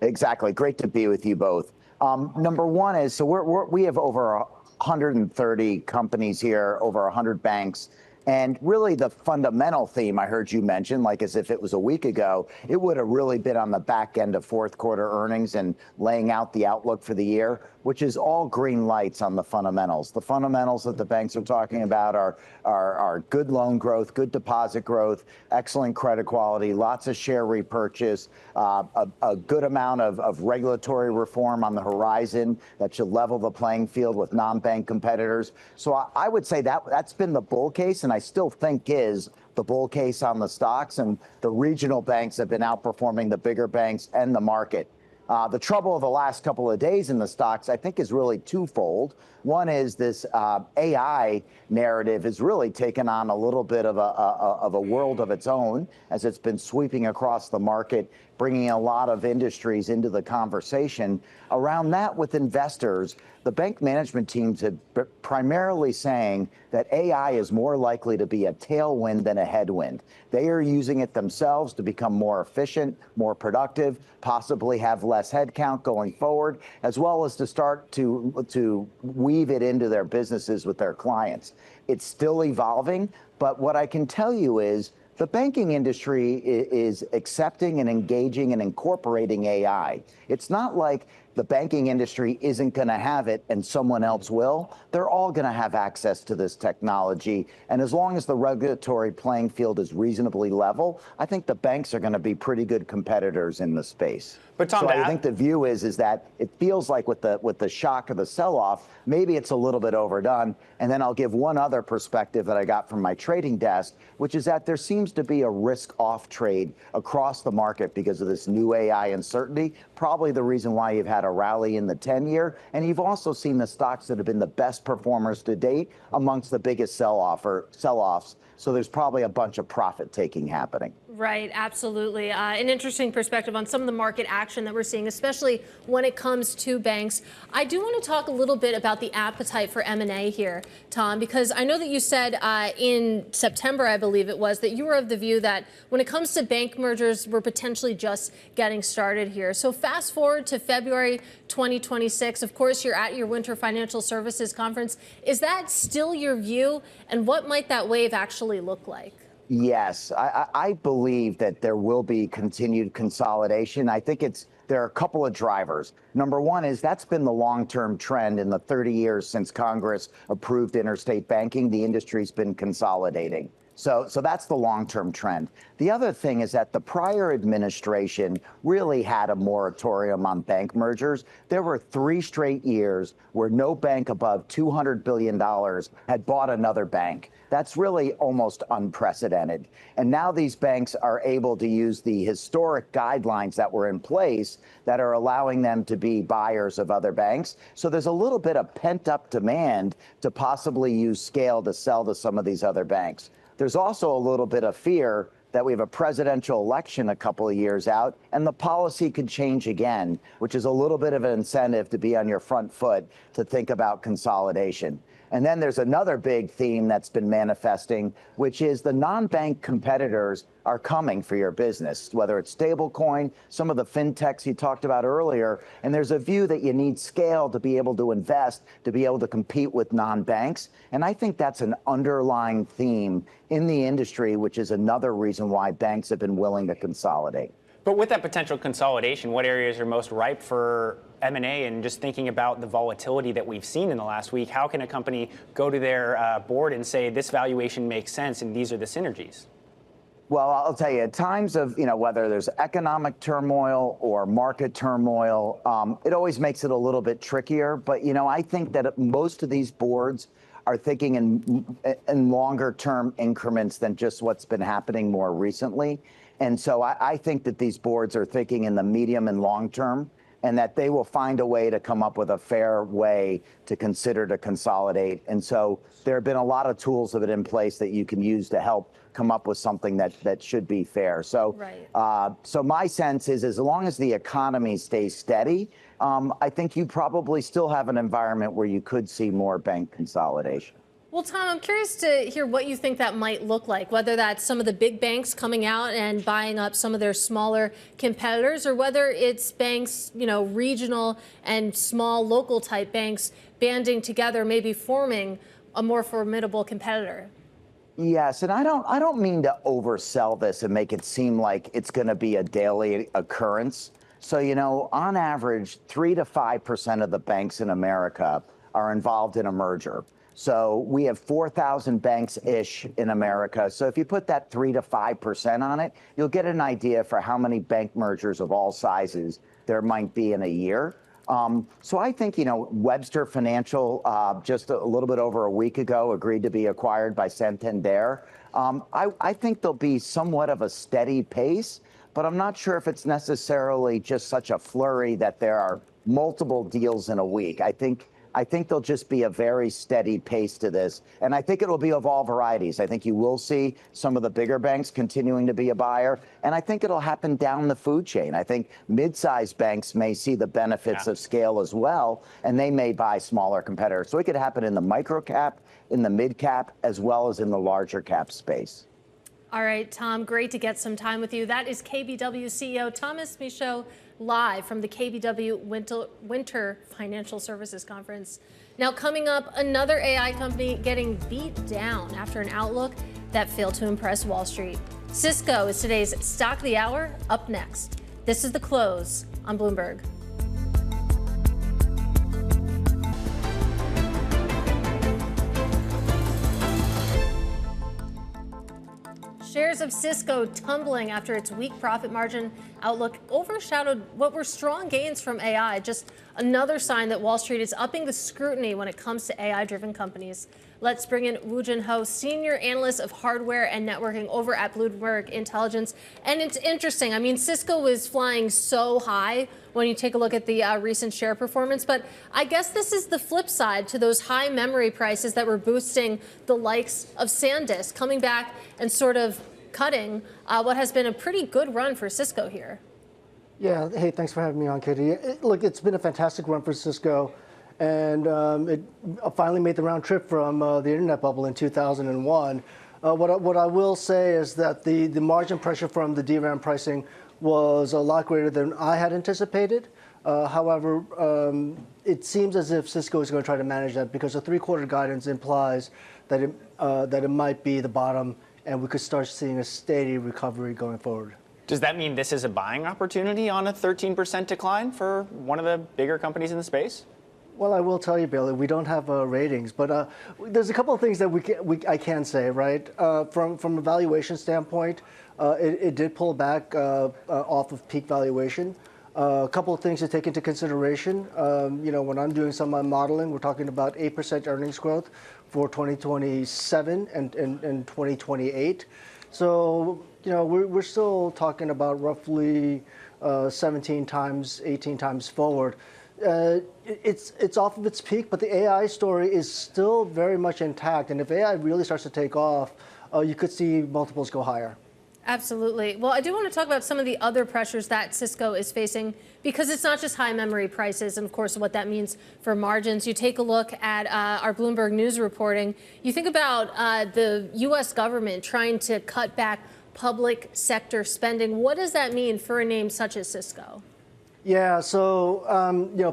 Exactly. Great to be with you both. Number one is, so we have over 130 companies here, over 100 banks. And really the fundamental theme I heard you mention, like as if it was a week ago, it would have really been on the back end of fourth quarter earnings and laying out the outlook for the year, which is all green lights on the fundamentals. The fundamentals that the banks are talking about are good loan growth, good deposit growth, excellent credit quality, lots of share repurchase, a good amount of regulatory reform on the horizon that should level the playing field with non-bank competitors. So I would say that's been the bull case, and I still think is the bull case on the stocks, and the regional banks have been outperforming the bigger banks and the market. The trouble of the last couple of days in the stocks, I think, is really twofold. One is this AI narrative has really taken on a little bit of a world of its own as it's been sweeping across the market, bringing a lot of industries into the conversation. Around that with investors, the bank management teams have primarily saying that AI is more likely to be a tailwind than a headwind. They are using it themselves to become more efficient, more productive, possibly have less headcount going forward, as well as to start to weave it into their businesses with their clients. It's still evolving, but what I can tell you is the banking industry is accepting and engaging and incorporating AI. It's not like the banking industry isn't going to have it and someone else will. They're all going to have access to this technology. And as long as the regulatory playing field is reasonably level, I think the banks are going to be pretty good competitors in the space. But Tom, so I think the view is that it feels like with the shock of the sell-off, maybe it's a little bit overdone. And then I'll give one other perspective that I got from my trading desk, which is that there seems to be a risk-off trade across the market because of this new AI uncertainty. Probably the reason why you've had a rally in the 10-year. And you've also seen the stocks that have been the best performers to date amongst the biggest sell-offs. So there's probably a bunch of profit taking happening. Right, absolutely. An interesting perspective on some of the market action that we're seeing, especially when it comes to banks. I do want to talk a little bit about the appetite for M&A here, Tom, because I know that you said in September, I believe it was, that you were of the view that when it comes to bank mergers, we're potentially just getting started here. So fast forward to February 2026. Of course, you're at your Winter Financial Services Conference. Is that still your view? And what might that wave actually look like? Yes, I believe that there will be continued consolidation. I think there are a couple of drivers. Number one is that's been the long-term trend in the 30 years since Congress approved interstate banking. The industry's been consolidating. So that's the long-term trend. The other thing is that the prior administration really had a moratorium on bank mergers. There were 3 straight years where no bank above $200 billion had bought another bank. That's really almost unprecedented. And now these banks are able to use the historic guidelines that were in place that are allowing them to be buyers of other banks. So there's a little bit of pent-up demand to possibly use scale to sell to some of these other banks. There's also a little bit of fear that we have a presidential election a couple of years out and the policy could change again, which is a little bit of an incentive to be on your front foot to think about consolidation. And then there's another big theme that's been manifesting, which is the non-bank competitors are coming for your business, whether it's stablecoin, some of the fintechs you talked about earlier. And there's a view that you need scale to be able to invest, to be able to compete with non-banks. And I think that's an underlying theme in the industry, which is another reason why banks have been willing to consolidate. But with that potential consolidation, what areas are most ripe for M&A? And just thinking about the volatility that we've seen in the last week, how can a company go to their board and say this valuation makes sense and these are the synergies? Well, I'll tell you, at times of, whether there's economic turmoil or market turmoil, it always makes it a little bit trickier. But, I think that most of these boards are thinking in longer term increments than just what's been happening more recently. And so I think that these boards are thinking in the medium and long term, and that they will find a way to come up with a fair way to consider to consolidate. And so there have been a lot of tools of it in place that you can use to help come up with something that should be fair. So, right. So my sense is as long as the economy stays steady, I think you probably still have an environment where you could see more bank consolidation. Well, Tom, I'm curious to hear what you think that might look like, whether that's some of the big banks coming out and buying up some of their smaller competitors, or whether it's banks, regional and small local type banks banding together, maybe forming a more formidable competitor. Yes, and I don't mean to oversell this and make it seem like it's going to be a daily occurrence. So, on average, 3 to 5% of the banks in America are involved in a merger. So we have 4,000 banks-ish in America. So if you put that 3 to 5% on it, you'll get an idea for how many bank mergers of all sizes there might be in a year. So I think, Webster Financial, just a little bit over a week ago, agreed to be acquired by Santander. I think there'll be somewhat of a steady pace, but I'm not sure if it's necessarily just such a flurry that there are multiple deals in a week. I think there'll just be a very steady pace to this. And I think it'll be of all varieties. I think you will see some of the bigger banks continuing to be a buyer. And I think it'll happen down the food chain. I think mid-sized banks may see the benefits of scale as well, and they may buy smaller competitors. So it could happen in the micro cap, in the mid cap, as well as in the larger cap space. All right, Tom, great to get some time with you. That is KBW CEO Thomas Michaud, live from the KBW Winter Financial Services Conference. Now, coming up, another AI company getting beat down after an outlook that failed to impress Wall Street. Cisco is today's Stock of the Hour. Up next. This is The Close on Bloomberg. Shares of Cisco tumbling after its weak profit margin outlook overshadowed what were strong gains from AI. Just another sign that Wall Street is upping the scrutiny when it comes to AI-driven companies. Let's bring in Jin Ho, senior analyst of hardware and networking over at Bloomberg Intelligence. And it's interesting. I mean, Cisco was flying so high when you take a look at the recent share performance. But I guess this is the flip side to those high memory prices that were boosting the likes of SanDisk, coming back and sort of cutting what has been a pretty good run for Cisco here. Yeah, hey, thanks for having me on, Katie. Look, it's been a fantastic run for Cisco, and it finally made the round trip from the internet bubble in 2001. What I will say is that the margin pressure from the DRAM pricing was a lot greater than I had anticipated. However, it seems as if Cisco is going to try to manage that because the three-quarter guidance implies that it might be the bottom, and we could start seeing a steady recovery going forward. Does that mean this is a buying opportunity on a 13% decline for one of the bigger companies in the space? Well, I will tell you, Bailey, we don't have ratings, but there's a couple of things that I can say, right? From a valuation standpoint, it did pull back off of peak valuation. A couple of things to take into consideration. When I'm doing some of my modeling, we're talking about 8% earnings growth for 2027 and 2028. So, we're still talking about roughly 17 times, 18 times forward. It's off of its peak, but the AI story is still very much intact. And if AI really starts to take off, you could see multiples go higher. Absolutely. Well, I do want to talk about some of the other pressures that Cisco is facing, because it's not just high memory prices and, of course, what that means for margins. You take a look at our Bloomberg News reporting. You think about the U.S. government trying to cut back public sector spending. What does that mean for a name such as Cisco? Yeah, so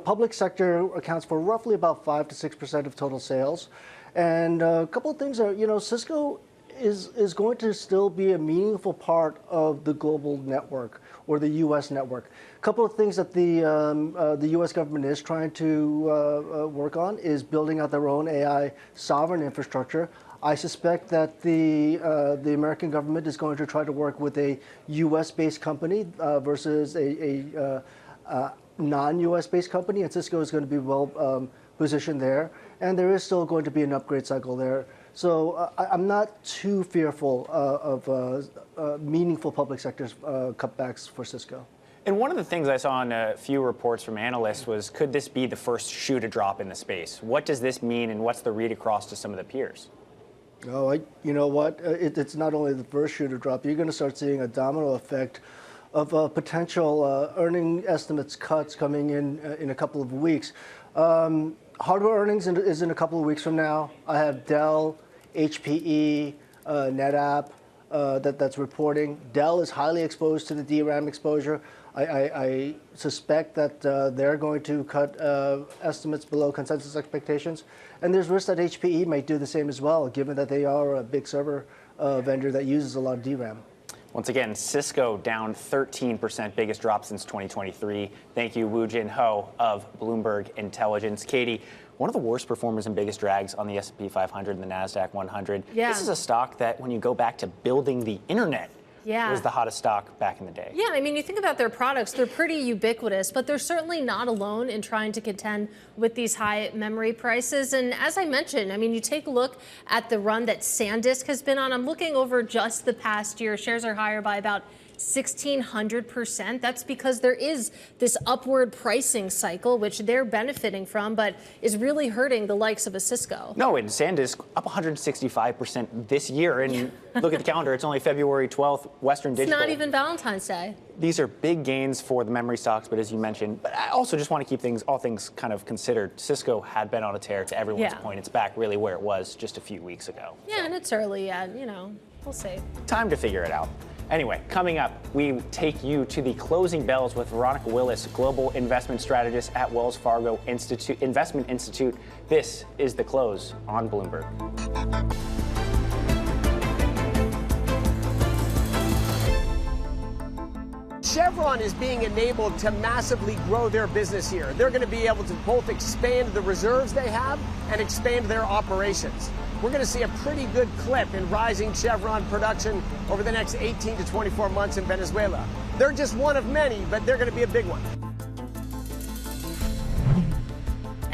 public sector accounts for roughly about 5 to 6% of total sales, and a couple of things are, Cisco is going to still be a meaningful part of the global network or the U.S. network. A couple of things that the U.S. government is trying to work on is building out their own AI sovereign infrastructure. I suspect that the American government is going to try to work with a U.S.-based company versus a non-U.S. based company, and Cisco is going to be well positioned there. And there is still going to be an upgrade cycle there. So I'm not too fearful of meaningful public sector cutbacks for Cisco. And one of the things I saw in a few reports from analysts was, could this be the first shoe to drop in the space? What does this mean, and what's the read across to some of the peers? Oh, you know what? It's not only the first shoe to drop. You're going to start seeing a domino effect of potential earning estimates cuts coming in a couple of weeks. Hardware earnings is in a couple of weeks from now. I have Dell, HPE, NetApp that's reporting. Dell is highly exposed to the DRAM exposure. I suspect that they're going to cut estimates below consensus expectations. And there's risk that HPE might do the same as well, given that they are a big server vendor that uses a lot of DRAM. Once again, Cisco down 13%, biggest drop since 2023. Thank you, Jin Ho of Bloomberg Intelligence. Katie, one of the worst performers and biggest drags on the S&P 500 and the NASDAQ 100. Yeah. This is a stock that, when you go back to building the internet, was the hottest stock back in the day. Yeah, I mean, you think about their products, they're pretty ubiquitous, but they're certainly not alone in trying to contend with these high memory prices. And as I mentioned, I mean, you take a look at the run that SanDisk has been on. I'm looking over just the past year. Shares are higher by about 1,600%. That's because there is this upward pricing cycle, which they're benefiting from, but is really hurting the likes of a Cisco. No, and SanDisk up 165% this year. And look at the calendar, it's only February 12th, Western Digital. It's not even Valentine's Day. These are big gains for the memory stocks, but as you mentioned, but I also just want to keep all things kind of considered. Cisco had been on a tear, to everyone's point. It's back really where it was just a few weeks ago. Yeah, and it's early yet, we'll see. Time to figure it out. Anyway, coming up, we take you to the closing bells with Veronica Willis, global investment strategist at Wells Fargo Investment Institute. This is The Close on Bloomberg. Chevron is being enabled to massively grow their business here. They're going to be able to both expand the reserves they have and expand their operations. We're going to see a pretty good clip in rising Chevron production over the next 18 to 24 months in Venezuela. They're just one of many, but they're going to be a big one.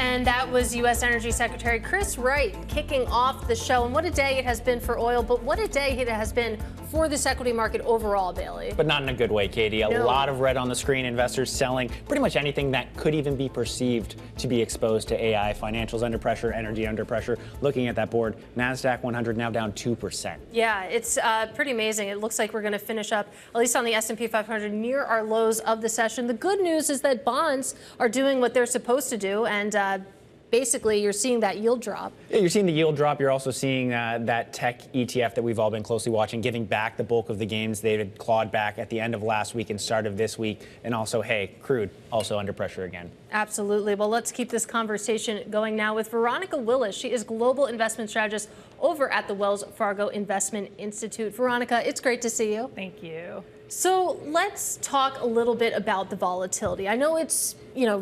And that was U.S. Energy Secretary Chris Wright kicking off the show. And what a day it has been for oil, but what a day it has been for this equity market overall, Bailey. But not in a good way, Katie. A lot of red on the screen, investors selling pretty much anything that could even be perceived to be exposed to AI. Financials under pressure, energy under pressure. Looking at that board, NASDAQ 100 now down 2%. Yeah, it's pretty amazing. It looks like we're going to finish up, at least on the S&P 500, near our lows of the session. The good news is that bonds are doing what they're supposed to do, and basically, you're seeing that yield drop. Yeah, you're seeing the yield drop. You're also seeing that tech ETF that we've all been closely watching, giving back the bulk of the gains they had clawed back at the end of last week and start of this week. And also, hey, crude also under pressure again. Absolutely. Well, let's keep this conversation going now with Veronica Willis. She is Global Investment Strategist over at the Wells Fargo Investment Institute. Veronica, it's great to see you. Thank you. So let's talk a little bit about the volatility. I know it's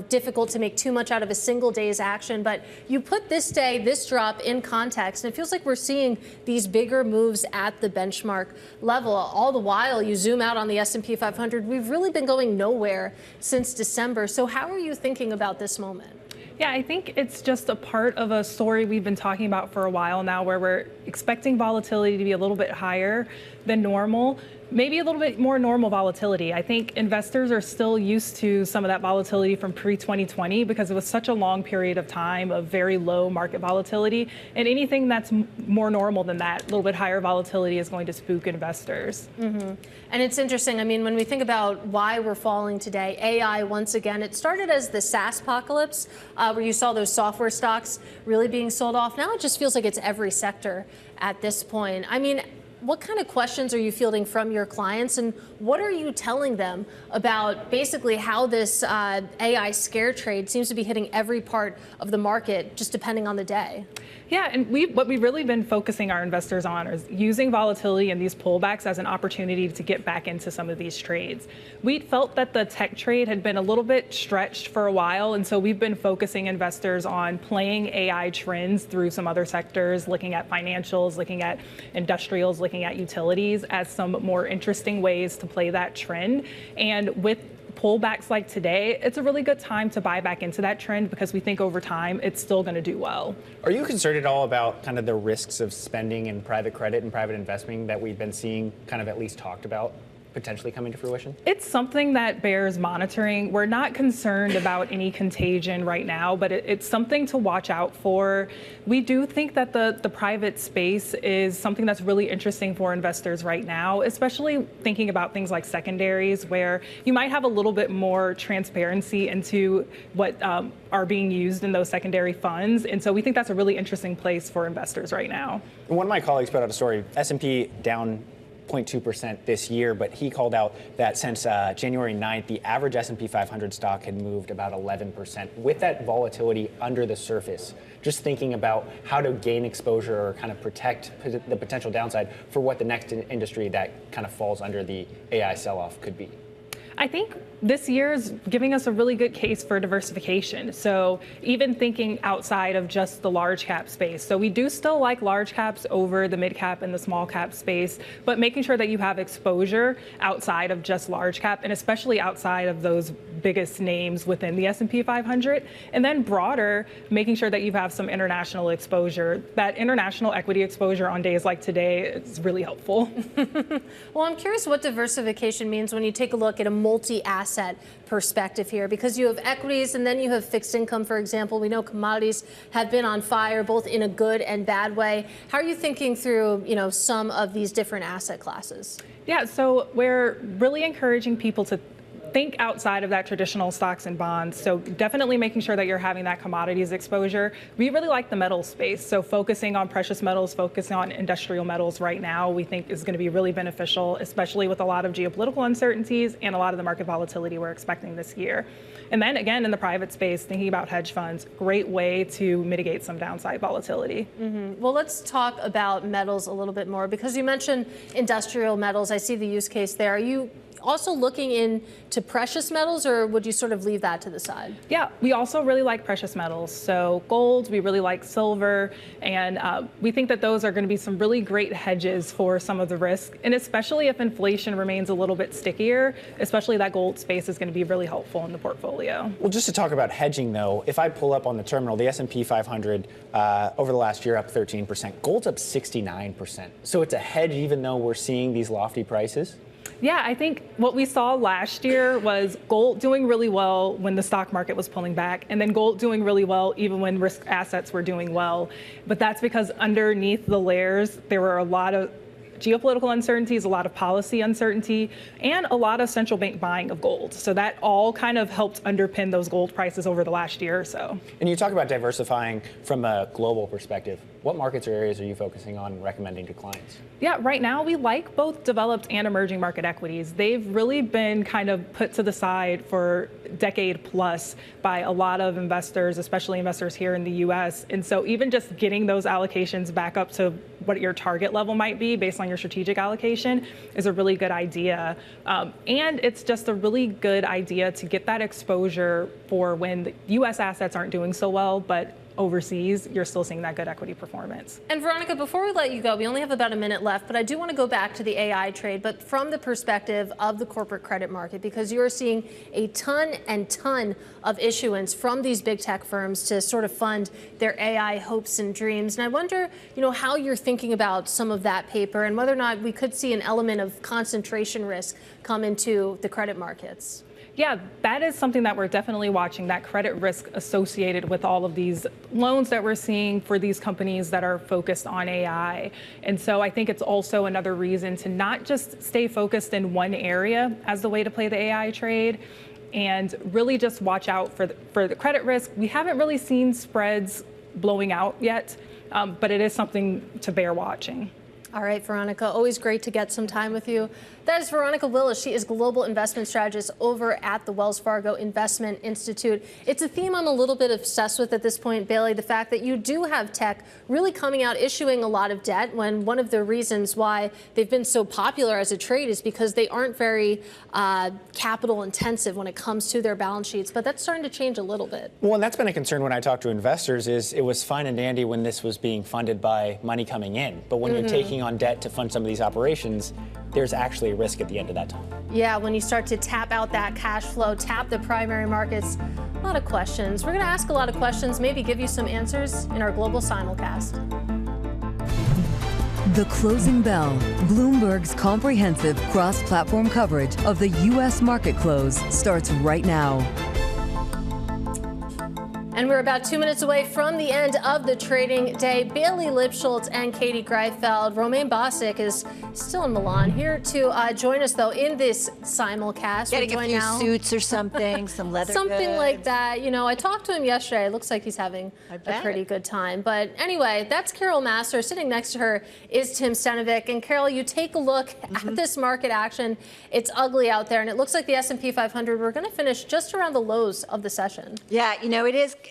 difficult to make too much out of a single day's action, but you put this day, this drop in context, and it feels like we're seeing these bigger moves at the benchmark level. All the while, you zoom out on the S&P 500, we've really been going nowhere since December. So how are you thinking about this moment? Yeah, I think it's just a part of a story we've been talking about for a while now, where we're expecting volatility to be a little bit higher than normal. Maybe a little bit more normal volatility. I think investors are still used to some of that volatility from pre-2020 because it was such a long period of time of very low market volatility. And anything that's more normal than that, a little bit higher volatility, is going to spook investors. Mm-hmm. And it's interesting. I mean, when we think about why we're falling today, AI, once again, it started as the SaaS apocalypse, where you saw those software stocks really being sold off. Now it just feels like it's every sector at this point. I mean, what kind of questions are you fielding from your clients, and what are you telling them about basically how this AI scare trade seems to be hitting every part of the market, just depending on the day? Yeah, and what we've really been focusing our investors on is using volatility and these pullbacks as an opportunity to get back into some of these trades. We felt that the tech trade had been a little bit stretched for a while, and so we've been focusing investors on playing AI trends through some other sectors, looking at financials, looking at industrials, looking at utilities as some more interesting ways to play that trend. And with pullbacks like today, it's a really good time to buy back into that trend because we think over time it's still going to do well. Are you concerned at all about kind of the risks of spending in private credit and private investing that we've been seeing kind of at least talked about potentially coming to fruition? It's something that bears monitoring. We're not concerned about any contagion right now, but it's something to watch out for. We do think that the private space is something that's really interesting for investors right now, especially thinking about things like secondaries, where you might have a little bit more transparency into what are being used in those secondary funds. And so we think that's a really interesting place for investors right now. One of my colleagues put out a story, S&P down 0.2% this year, but he called out that since January 9th, the average S&P 500 stock had moved about 11%. With that volatility under the surface, just thinking about how to gain exposure or kind of protect the potential downside for what the next industry that kind of falls under the AI sell-off could be. I think this year is giving us a really good case for diversification. So even thinking outside of just the large cap space. So we do still like large caps over the mid cap and the small cap space, but making sure that you have exposure outside of just large cap, and especially outside of those biggest names within the S&P 500. And then broader, making sure that you have some international exposure. That international equity exposure on days like today is really helpful. Well, I'm curious what diversification means when you take a look at a multi-asset perspective here, because you have equities and then you have fixed income, for example. We know commodities have been on fire, both in a good and bad way. How are you thinking through, some of these different asset classes? Yeah, so we're really encouraging people to think outside of that traditional stocks and bonds. So definitely making sure that you're having that commodities exposure. We really like the metals space. So focusing on precious metals, focusing on industrial metals right now, we think is going to be really beneficial, especially with a lot of geopolitical uncertainties and a lot of the market volatility we're expecting this year. And then again, in the private space, thinking about hedge funds, great way to mitigate some downside volatility. Mm-hmm. Well, let's talk about metals a little bit more, because you mentioned industrial metals. I see the use case there. Are you also looking into precious metals, or would you sort of leave that to the side? Yeah, we also really like precious metals. So gold, we really like silver, and we think that those are going to be some really great hedges for some of the risk. And especially if inflation remains a little bit stickier, especially that gold space is going to be really helpful in the portfolio. Well, just to talk about hedging, though, if I pull up on the terminal, the S&P 500 over the last year up 13%, gold's up 69%. So it's a hedge even though we're seeing these lofty prices? Yeah, I think what we saw last year was gold doing really well when the stock market was pulling back, and then gold doing really well even when risk assets were doing well. But that's because underneath the layers, there were a lot of geopolitical uncertainties, a lot of policy uncertainty, and a lot of central bank buying of gold. So that all kind of helped underpin those gold prices over the last year or so. And you talk about diversifying from a global perspective. What markets or areas are you focusing on and recommending to clients? Yeah, right now we like both developed and emerging market equities. They've really been kind of put to the side for a decade plus by a lot of investors, especially investors here in the US. And so even just getting those allocations back up to what your target level might be based on your strategic allocation is a really good idea. And it's just a really good idea to get that exposure for when the US assets aren't doing so well, but overseas, you're still seeing that good equity performance. And Veronica, before we let you go, we only have about a minute left, but I do want to go back to the AI trade, but from the perspective of the corporate credit market, because you're seeing a ton of issuance from these big tech firms to sort of fund their AI hopes and dreams. And I wonder, how you're thinking about some of that paper and whether or not we could see an element of concentration risk come into the credit markets. Yeah, that is something that we're definitely watching, that credit risk associated with all of these loans that we're seeing for these companies that are focused on AI. And so I think it's also another reason to not just stay focused in one area as the way to play the AI trade, and really just watch out for the credit risk. We haven't really seen spreads blowing out yet, but it is something to bear watching. All right, Veronica, always great to get some time with you. That is Veronica Willis. She is Global Investment Strategist over at the Wells Fargo Investment Institute. It's a theme I'm a little bit obsessed with at this point, Bailey, the fact that you do have tech really coming out issuing a lot of debt, when one of the reasons why they've been so popular as a trade is because they aren't very capital intensive when it comes to their balance sheets. But that's starting to change a little bit. Well, and that's been a concern when I talk to investors, is it was fine and dandy when this was being funded by money coming in. But when you're taking on debt to fund some of these operations, there's actually a risk at the end of that time. Yeah, when you start to tap out that cash flow, tap the primary markets, a lot of questions. We're going to ask a lot of questions, maybe give you some answers in our global simulcast. The Closing Bell, Bloomberg's comprehensive cross-platform coverage of the U.S. market close, starts right now. And we're about 2 minutes away from the end of the trading day. Bailey Lipschultz and Katie Greifeld. Romain Bosick is still in Milan, here to join us, though, in this simulcast. Getting a few suits or something, some leather something goods. like that. I talked to him yesterday. It looks like he's having a pretty good time. But anyway, that's Carol Massar. Sitting next to her is Tim Stenovic. And Carol, you take a look at this market action. It's ugly out there, and it looks like the S&P 500, we're going to finish just around the lows of the session. Yeah,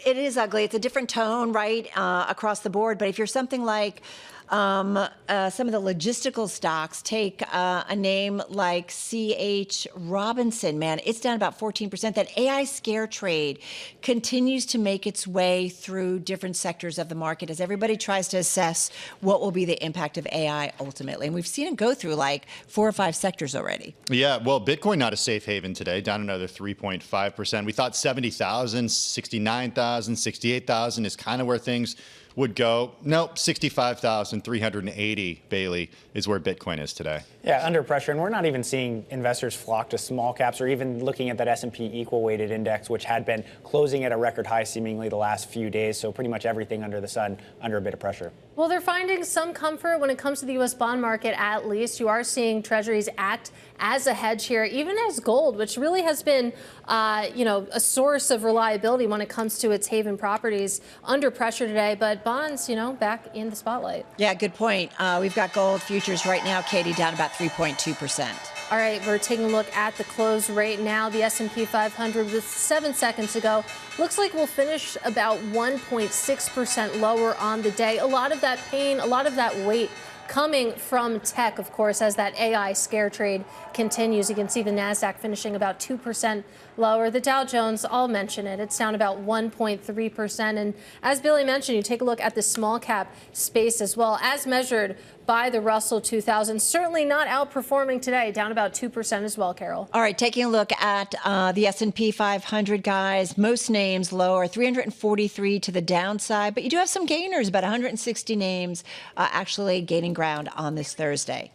it is ugly. It's a different tone, right, across the board. But if you're something like some of the logistical stocks, take a name like C.H. Robinson, man, it's down about 14%. That AI scare trade continues to make its way through different sectors of the market as everybody tries to assess what will be the impact of AI ultimately. And we've seen it go through like 4 or 5 sectors already. Yeah, well, Bitcoin not a safe haven today, down another 3.5%. We thought 70,000, 69,000, 68,000 is kind of where things would go. Nope, 65,380, Bailey, is where Bitcoin is today. Yeah, under pressure. And we're not even seeing investors flock to small caps or even looking at that S&P equal weighted index, which had been closing at a record high seemingly the last few days. So pretty much everything under the sun under a bit of pressure. Well, they're finding some comfort when it comes to the U.S. bond market, at least. You are seeing treasuries act as a hedge here, even as gold, which really has been, a source of reliability when it comes to its haven properties, under pressure today. But bonds, back in the spotlight. Yeah, good point. We've got gold futures right now, Katie, down about 3.2%. All right, we're taking a look at the close rate now. The S&P 500 with 7 seconds to go. Looks like we'll finish about 1.6% lower on the day. A lot of that pain, a lot of that weight coming from tech, of course, as that AI scare trade continues. You can see the NASDAQ finishing about 2% lower. The Dow Jones, I'll mention it, it's down about 1.3%. And as Billy mentioned, you take a look at the small cap space as well, as measured by the Russell 2000. Certainly not outperforming today, down about 2% as well, Carol. All right, taking a look at the S&P 500, guys. Most names lower, 343 to the downside, but you do have some gainers, about 160 names actually gaining ground on this Thursday.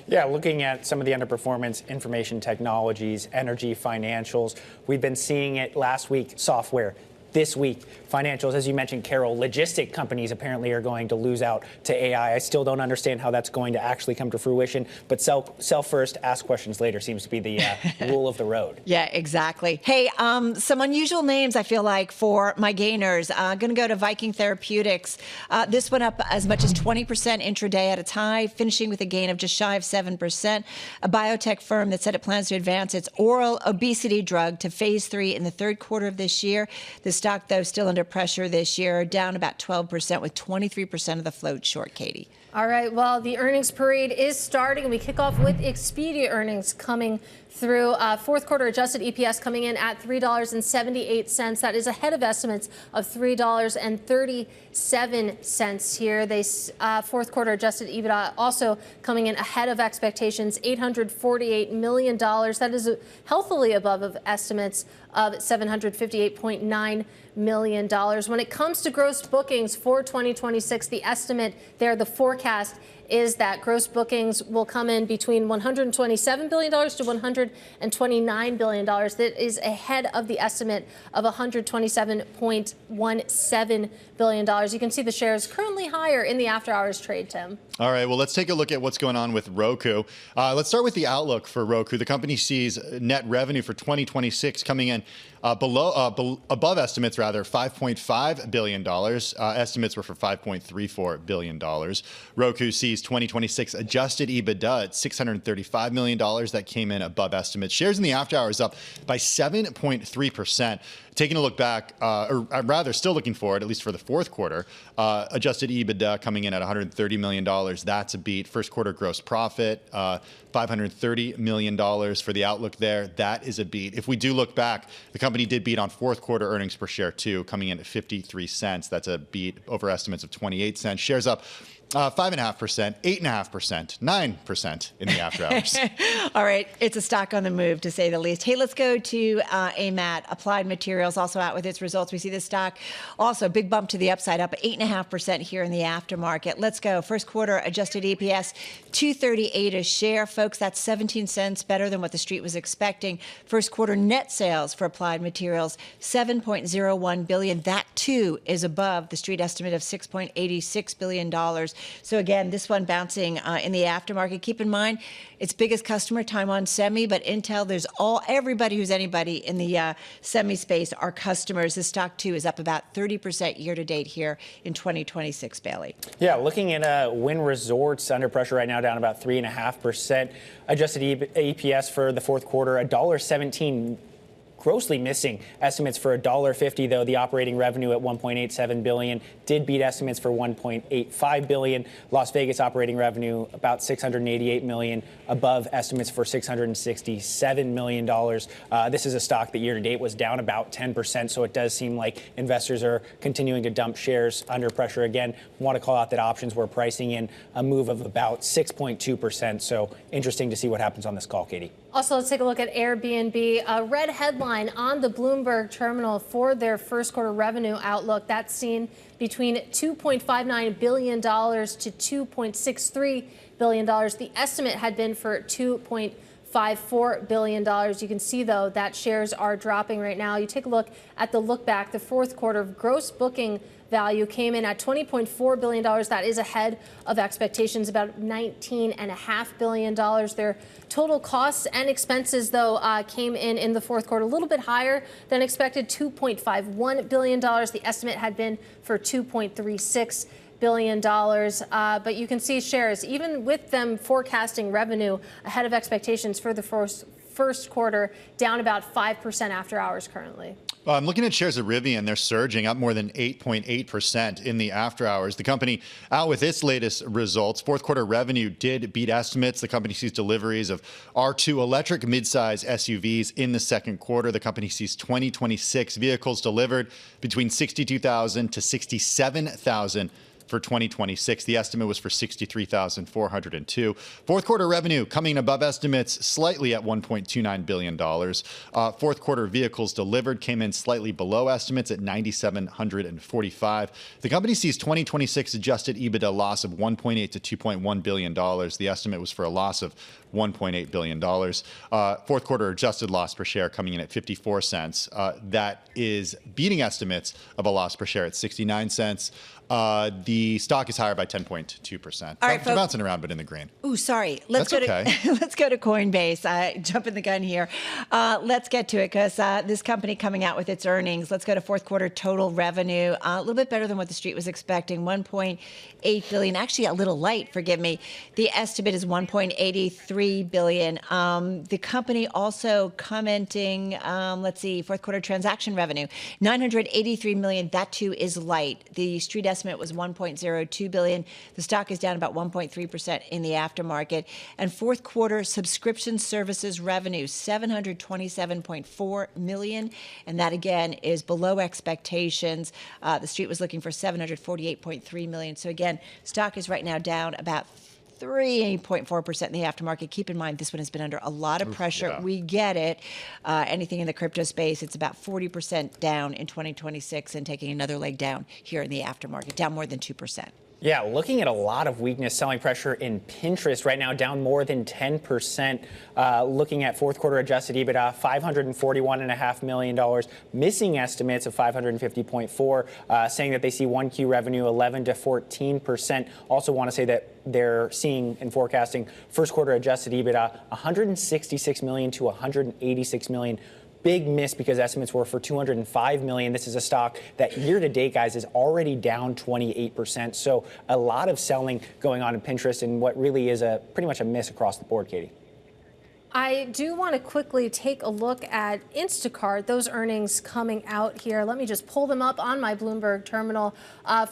Yeah, looking at some of the underperformance, information technologies, energy, financials. We've been seeing it last week, software. this week. Financials, as you mentioned, Carol, logistic companies apparently are going to lose out to AI. I still don't understand how that's going to actually come to fruition, but sell first, ask questions later seems to be the rule of the road. Yeah, exactly. Hey, some unusual names, I feel like, for my gainers. Going to go to Viking Therapeutics. This went up as much as 20% intraday at its high, finishing with a gain of just shy of 7%. A biotech firm that said it plans to advance its oral obesity drug to phase 3 in the third quarter of this year. The stock, though, still under pressure this year, down about 12%, with 23% of the float short, Katie. All right, well, the earnings parade is starting. We kick off with Expedia earnings coming through. Fourth quarter adjusted EPS coming in at $3.78. That is ahead of estimates of $3.37 here. Fourth quarter adjusted EBITDA also coming in ahead of expectations, $848 million. That is healthily above estimates of $758.9 million. When it comes to gross bookings for 2026, the estimate there, the forecast is that gross bookings will come in between $127 billion to $129 billion. That is ahead of the estimate of $127.17 billion. You can see the shares currently higher in the after-hours trade, Tim. All right, well, let's take a look at what's going on with Roku. Let's start with the outlook for Roku. The company sees net revenue for 2026 coming in above estimates, $5.5 billion. Estimates were for $5.34 billion. Roku sees 2026 adjusted EBITDA at $635 million. That came in above estimates. Shares in the after hours up by 7.3%. Taking a look back, or rather still looking forward, at least for the fourth quarter, adjusted EBITDA coming in at $130 million. That's a beat. First quarter gross profit, $530 million for the outlook there. That is a beat. If we do look back, the company did beat on fourth quarter earnings per share too, coming in at 53 cents. That's a beat over estimates of 28 cents. Shares up 5.5%, 8.5%, 9% in the after hours. All right, it's a stock on the move, to say the least. Hey, let's go to AMAT, Applied Materials, also out with its results. We see this stock also big bump to the upside, up 8.5% here in the aftermarket. Let's go. First quarter adjusted EPS, $2.38 a share. Folks, that's 17 cents better than what the street was expecting. First quarter net sales for Applied Materials, $7.01 billion. That too is above the street estimate of $6.86 billion. So again, this one bouncing in the aftermarket. Keep in mind, its biggest customer, Taiwan Semi, but Intel, there's everybody who's anybody in the semi space are customers. This stock too is up about 30% year to date here in 2026, Bailey. Yeah, looking at Wynn Resorts under pressure right now, down about 3.5%. Adjusted EPS for the fourth quarter, $1.17. Grossly missing estimates for $1.50, though. The operating revenue at $1.87 billion did beat estimates for $1.85 billion. Las Vegas operating revenue about $688 million, above estimates for $667 million. This is a stock that year to date was down about 10%, so it does seem like investors are continuing to dump shares under pressure. Again, want to call out that options were pricing in a move of about 6.2%. So interesting to see what happens on this call, Katie. Also, let's take a look at Airbnb. A red headline on the Bloomberg terminal for their first quarter revenue outlook. That's seen between $2.59 billion to $2.63 billion. The estimate had been for $2.54 billion. You can see, though, that shares are dropping right now. You take a look at the look back. The fourth quarter gross booking value came in at $20.4 billion. That is ahead of expectations, about $19.5 billion. Their total costs and expenses, though, came in the fourth quarter a little bit higher than expected, $2.51 billion. The estimate had been for $2.36 billion. But you can see shares, even with them forecasting revenue ahead of expectations for the first quarter, down about 5% after hours currently. I'm looking at shares of Rivian. They're surging up more than 8.8% in the after hours. The company out with its latest results. Fourth quarter revenue did beat estimates. The company sees deliveries of R2 electric midsize SUVs in the second quarter. The company sees 2026 vehicles delivered between 62,000 to 67,000 for for 2026. The estimate was for 63,402. Fourth quarter revenue coming above estimates slightly at $1.29 billion. Fourth quarter vehicles delivered came in slightly below estimates at 9,745. The company sees 2026 adjusted EBITDA loss of $1.8 to $2.1 billion. The estimate was for a loss of $1.8 billion. Fourth quarter adjusted loss per share coming in at 54 cents. That is beating estimates of a loss per share at 69 cents. The stock is higher by 10.2%. All right, folks. Bouncing around, but in the green. Ooh, sorry. Let's go to Coinbase. I jumping the gun here. Let's get to it because this company coming out with its earnings. Let's go to fourth quarter total revenue. A little bit better than what the street was expecting. 1.8 billion. Actually, a little light. Forgive me. The estimate is 1.83 billion. The company also commenting. Let's see. Fourth quarter transaction revenue 983 million. That too is light. The street estimate was 1.02 billion. The stock is down about 1.3% in the aftermarket. And fourth quarter subscription services revenue, 727.4 million. And that again is below expectations. The street was looking for 748.3 million. So again, stock is right now down about 3.4% in the aftermarket. Keep in mind, this one has been under a lot of pressure. Yeah. We get it. Anything in the crypto space, it's about 40% down in 2026 and taking another leg down here in the aftermarket, down more than 2%. Yeah, looking at a lot of weakness, selling pressure in Pinterest right now, down more than 10%. Looking at fourth quarter adjusted EBITDA, $541.5 million, missing estimates of 550.4, saying that they see 1Q revenue 11 to 14%. Also want to say that they're seeing and forecasting first quarter adjusted EBITDA 166 million to 186 million. Big miss because estimates were for 205 million. This is a stock that year to date, guys, is already down 28%. So a lot of selling going on in Pinterest and what really is pretty much a miss across the board, Katie. I do want to quickly take a look at Instacart, those earnings coming out here. Let me just pull them up on my Bloomberg terminal.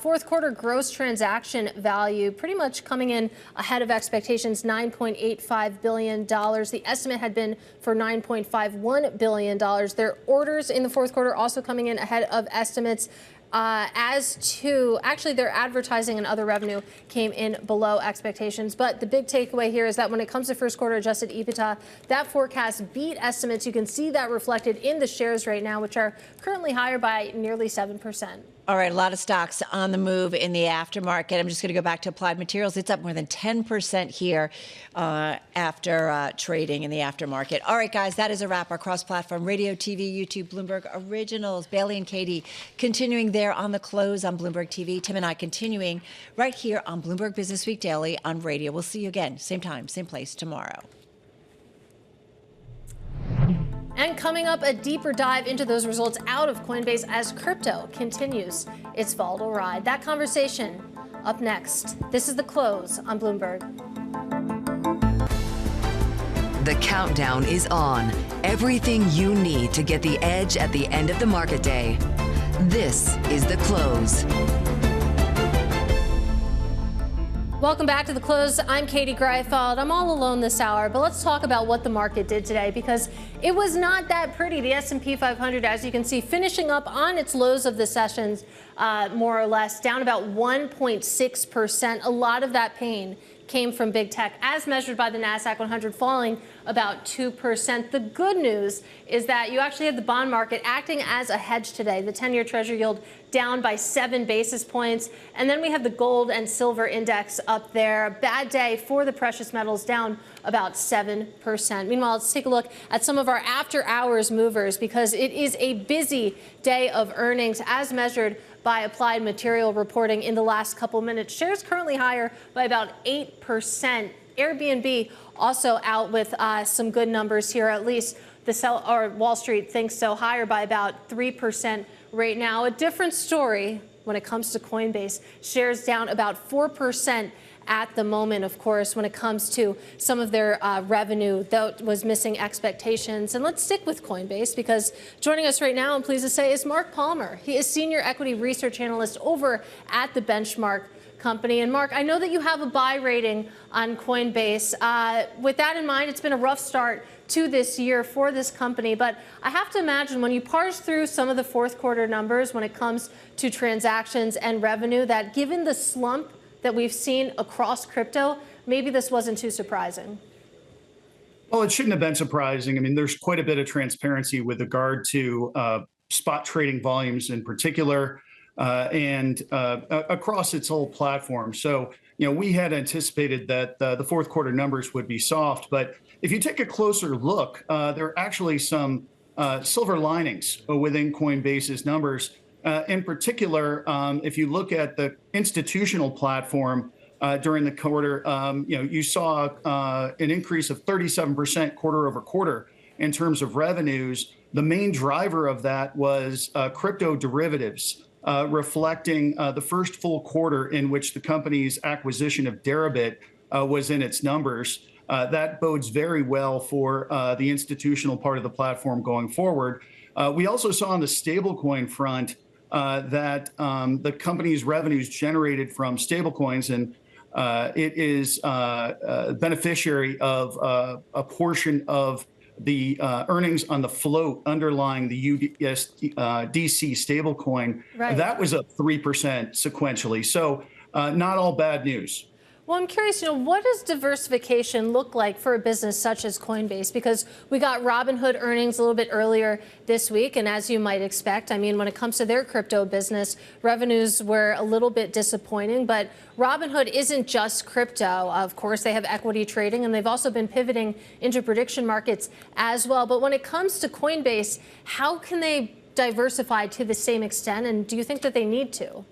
Fourth quarter gross transaction value pretty much coming in ahead of expectations, $9.85 billion. The estimate had been for $9.51 billion. Their orders in the fourth quarter also coming in ahead of estimates. As to actually their advertising and other revenue came in below expectations. But the big takeaway here is that when it comes to first quarter adjusted EBITDA, that forecast beat estimates. You can see that reflected in the shares right now, which are currently higher by nearly 7%. All right, a lot of stocks on the move in the aftermarket. I'm just going to go back to Applied Materials. It's up more than 10% here after trading in the aftermarket. All right, guys, that is a wrap. Our cross-platform radio, TV, YouTube, Bloomberg Originals, Bailey and Katie continuing there on the close on Bloomberg TV. Tim and I continuing right here on Bloomberg Business Week Daily on radio. We'll see you again, same time, same place tomorrow. And coming up, a deeper dive into those results out of Coinbase as crypto continues its volatile ride. That conversation up next. This is The Close on Bloomberg. The countdown is on. Everything you need to get the edge at the end of the market day. This is The Close. Welcome back to The Close. I'm Katie Greifeld. I'm all alone this hour, but let's talk about what the market did today because it was not that pretty. The S&P 500, as you can see, finishing up on its lows of the sessions, more or less, down about 1.6%. A lot of that pain came from big tech, as measured by the NASDAQ 100, falling about 2%. The good news is that you actually have the bond market acting as a hedge today. The 10-year Treasury yield down by 7 basis points. And then we have the gold and silver index up there. A bad day for the precious metals, down about 7%. Meanwhile, let's take a look at some of our after-hours movers because it is a busy day of earnings as measured by Applied Material reporting in the last couple minutes. Shares currently higher by about 8%. Airbnb also out with some good numbers here, at least Wall Street thinks so, higher by about 3% right now. A different story when it comes to Coinbase. Shares down about 4% at the moment, of course, when it comes to some of their revenue that was missing expectations. And let's stick with Coinbase because joining us right now, I'm pleased to say, is Mark Palmer. He is Senior Equity Research Analyst over at the Benchmark Company. And Mark, I know that you have a buy rating on Coinbase. With that in mind, it's been a rough start to this year for this company. But I have to imagine when you parse through some of the fourth quarter numbers when it comes to transactions and revenue, that given the slump that we've seen across crypto, maybe this wasn't too surprising. Well, it shouldn't have been surprising. I mean, there's quite a bit of transparency with regard to spot trading volumes in particular, and across its whole platform. So, we had anticipated that the fourth quarter numbers would be soft, but if you take a closer look, there are actually some silver linings within Coinbase's numbers. In particular, if you look at the institutional platform during the quarter, you saw an increase of 37% quarter over quarter in terms of revenues. The main driver of that was crypto derivatives, reflecting the first full quarter in which the company's acquisition of Deribit was in its numbers. That bodes very well for the institutional part of the platform going forward. We also saw on the stablecoin front that the company's revenues generated from stablecoins, and it is a beneficiary of a portion of the earnings on the float underlying the USDC stablecoin. Right. That was up 3% sequentially. So not all bad news. Well, I'm curious, what does diversification look like for a business such as Coinbase? Because we got Robinhood earnings a little bit earlier this week, and as you might expect, I mean, when it comes to their crypto business, revenues were a little bit disappointing, but Robinhood isn't just crypto. Of course, they have equity trading, and they've also been pivoting into prediction markets as well. But when it comes to Coinbase, how can they diversify to the same extent, and do you think that they need to?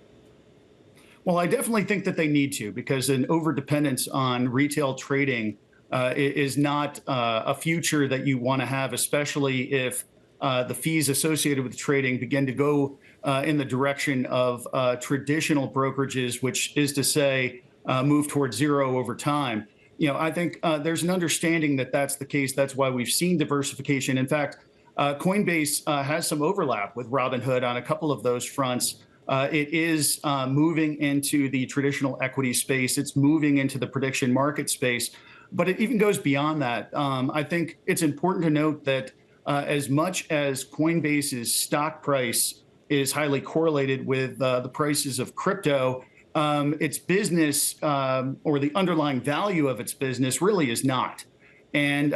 Well, I definitely think that they need to, because an overdependence on retail trading is not a future that you want to have, especially if the fees associated with trading begin to go in the direction of traditional brokerages, which is to say move towards zero over time. I think there's an understanding that that's the case. That's why we've seen diversification. In fact, Coinbase has some overlap with Robinhood on a couple of those fronts. It is moving into the traditional equity space. It's moving into the prediction market space, but it even goes beyond that. I think it's important to note that as much as Coinbase's stock price is highly correlated with the prices of crypto, its business or the underlying value of its business really is not. And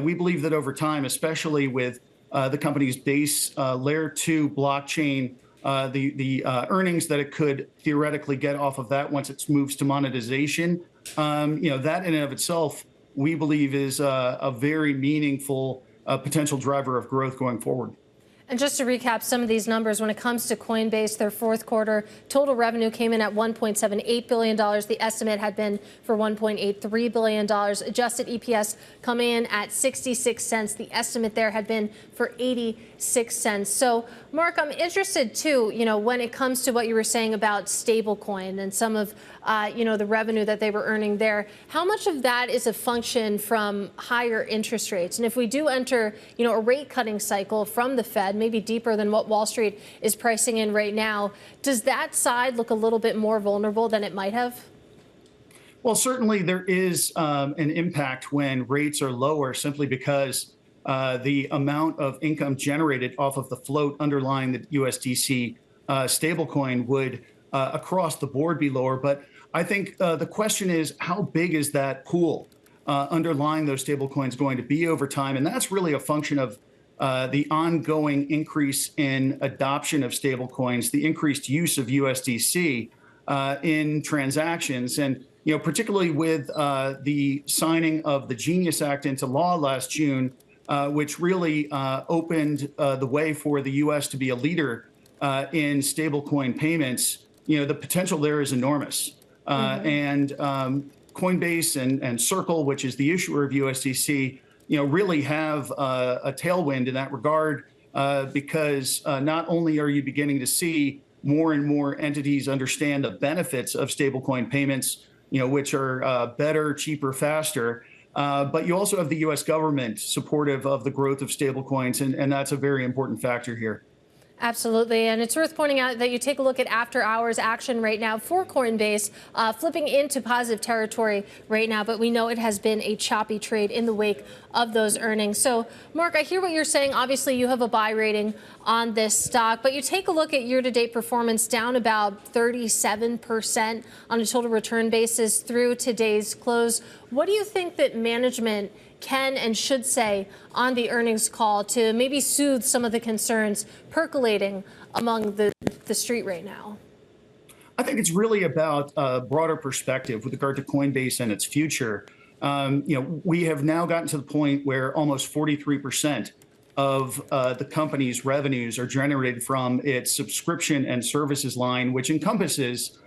we believe that over time, especially with the company's base layer 2 blockchain, the earnings that it could theoretically get off of that once it moves to monetization, that in and of itself, we believe is a very meaningful potential driver of growth going forward. And just to recap some of these numbers, when it comes to Coinbase, their fourth quarter total revenue came in at $1.78 billion. The estimate had been for $1.83 billion. Adjusted EPS coming in at 66 cents. The estimate there had been for 86 cents. So, Mark, I'm interested, too, when it comes to what you were saying about stablecoin and some of, the revenue that they were earning there. How much of that is a function from higher interest rates? And if we do enter, a rate cutting cycle from the Fed, maybe deeper than what Wall Street is pricing in right now, does that side look a little bit more vulnerable than it might have? Well, certainly there is an impact when rates are lower, simply because the amount of income generated off of the float underlying the USDC stablecoin would across the board be lower. But I think the question is, how big is that pool underlying those stablecoins going to be over time? And that's really a function of the ongoing increase in adoption of stablecoins, the increased use of USDC in transactions, and particularly with the signing of the Genius Act into law last June, which really opened the way for the U.S. to be a leader in stablecoin payments. The potential there is enormous. And Coinbase and Circle, which is the issuer of USDC, really have a tailwind in that regard, because not only are you beginning to see more and more entities understand the benefits of stablecoin payments, which are better, cheaper, faster, but you also have the U.S. government supportive of the growth of stablecoins, and that's a very important factor here. Absolutely. And it's worth pointing out that you take a look at after hours action right now for Coinbase, flipping into positive territory right now. But we know it has been a choppy trade in the wake of those earnings. So, Mark, I hear what you're saying. Obviously, you have a buy rating on this stock, but you take a look at year-to-date performance down about 37% on a total return basis through today's close. What do you think that management can and should say on the earnings call to maybe soothe some of the concerns percolating among the street right now? I think it's really about a broader perspective with regard to Coinbase and its future. We have now gotten to the point where almost 43% of the company's revenues are generated from its subscription and services line, which encompasses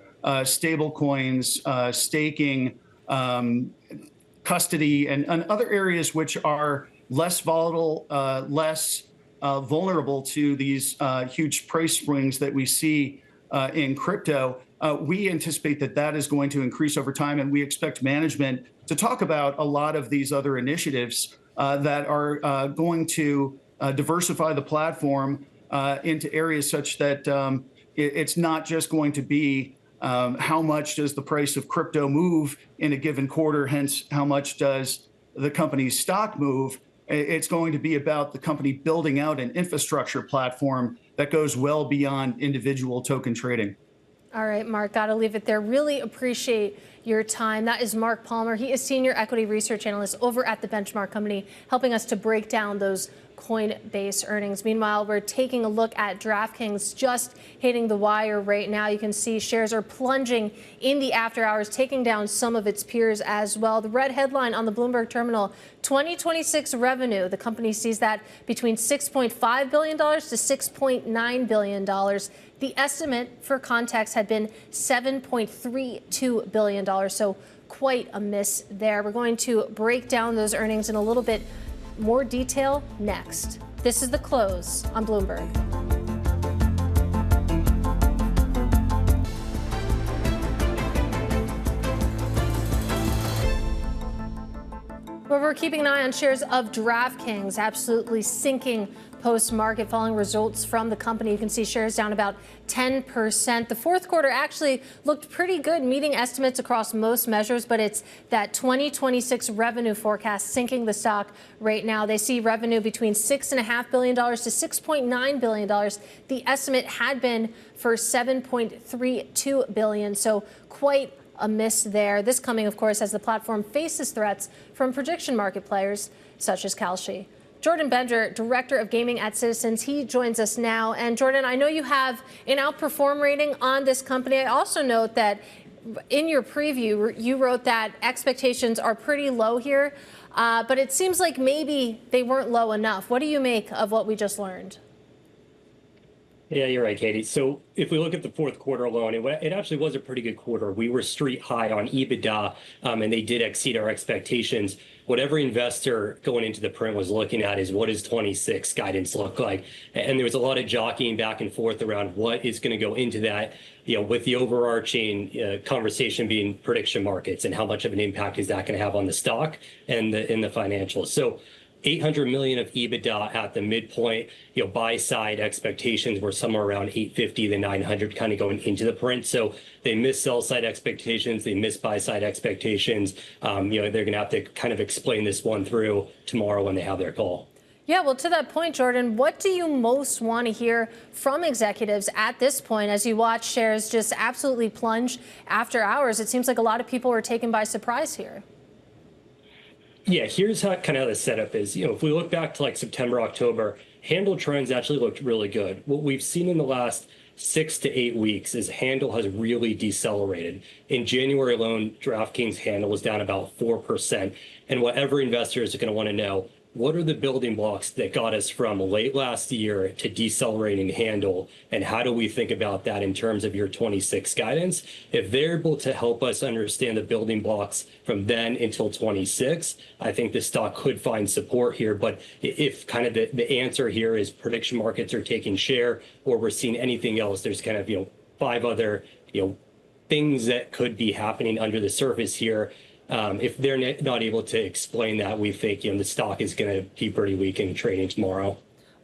stable coins, staking, custody, and other areas which are less volatile, less vulnerable to these huge price swings that we see in crypto. We anticipate that that is going to increase over time, and we expect management to talk about a lot of these other initiatives that are going to diversify the platform into areas such that it's not just going to be how much does the price of crypto move in a given quarter, hence how much does the company's stock move. It's going to be about the company building out an infrastructure platform that goes well beyond individual token trading. All right, Mark, got to leave it there. Really appreciate your time. That is Mark Palmer. He is Senior Equity Research Analyst over at the Benchmark Company, helping us to break down those Coinbase earnings. Meanwhile, we're taking a look at DraftKings just hitting the wire right now. You can see shares are plunging in the after hours, taking down some of its peers as well. The red headline on the Bloomberg terminal, 2026 revenue. The company sees that between $6.5 billion to $6.9 billion. The estimate, for context, had been $7.32 billion, so quite a miss there. We're going to break down those earnings in a little bit more detail next. This is The Close on Bloomberg. Well, we're keeping an eye on shares of DraftKings, absolutely sinking post-market following results from the company. You can see shares down about 10%. The fourth quarter actually looked pretty good, meeting estimates across most measures, but it's that 2026 revenue forecast sinking the stock right now. They see revenue between $6.5 billion to $6.9 billion. The estimate had been for $7.32 billion, so quite a miss there. This coming, of course, as the platform faces threats from prediction market players such as Kalshi. Jordan Bender, Director of Gaming at Citizens, he joins us now. And Jordan, I know you have an outperform rating on this company. I also note that in your preview, you wrote that expectations are pretty low here, but it seems like maybe they weren't low enough. What do you make of what we just learned? Yeah, you're right, Katie. So if we look at the fourth quarter alone, it actually was a pretty good quarter. We were street high on EBITDA, and they did exceed our expectations. What every investor going into the print was looking at is what does 26 guidance look like? And there was a lot of jockeying back and forth around what is going to go into that, with the overarching conversation being prediction markets and how much of an impact is that going to have on the stock and the financials. So $800 million of EBITDA at the midpoint. Buy side expectations were somewhere around 850 to 900, kind of going into the print. So they missed sell side expectations, they missed buy side expectations. They're going to have to kind of explain this one through tomorrow when they have their call. Yeah, well, to that point, Jordan, what do you most want to hear from executives at this point as you watch shares just absolutely plunge after hours? It seems like a lot of people were taken by surprise here. Yeah, here's how kind of the setup is. If we look back to like September, October, handle trends actually looked really good. What we've seen in the last 6 to 8 weeks is handle has really decelerated. In January alone, DraftKings handle was down about 4%. And what every investor is going to want to know, what are the building blocks that got us from late last year to decelerating handle? And how do we think about that in terms of your 26 guidance? If they're able to help us understand the building blocks from then until 26, I think the stock could find support here. But if kind of the answer here is prediction markets are taking share or we're seeing anything else, there's kind of, 5 other, things that could be happening under the surface here. If they're not able to explain that, we think the stock is going to be pretty weak in trading tomorrow.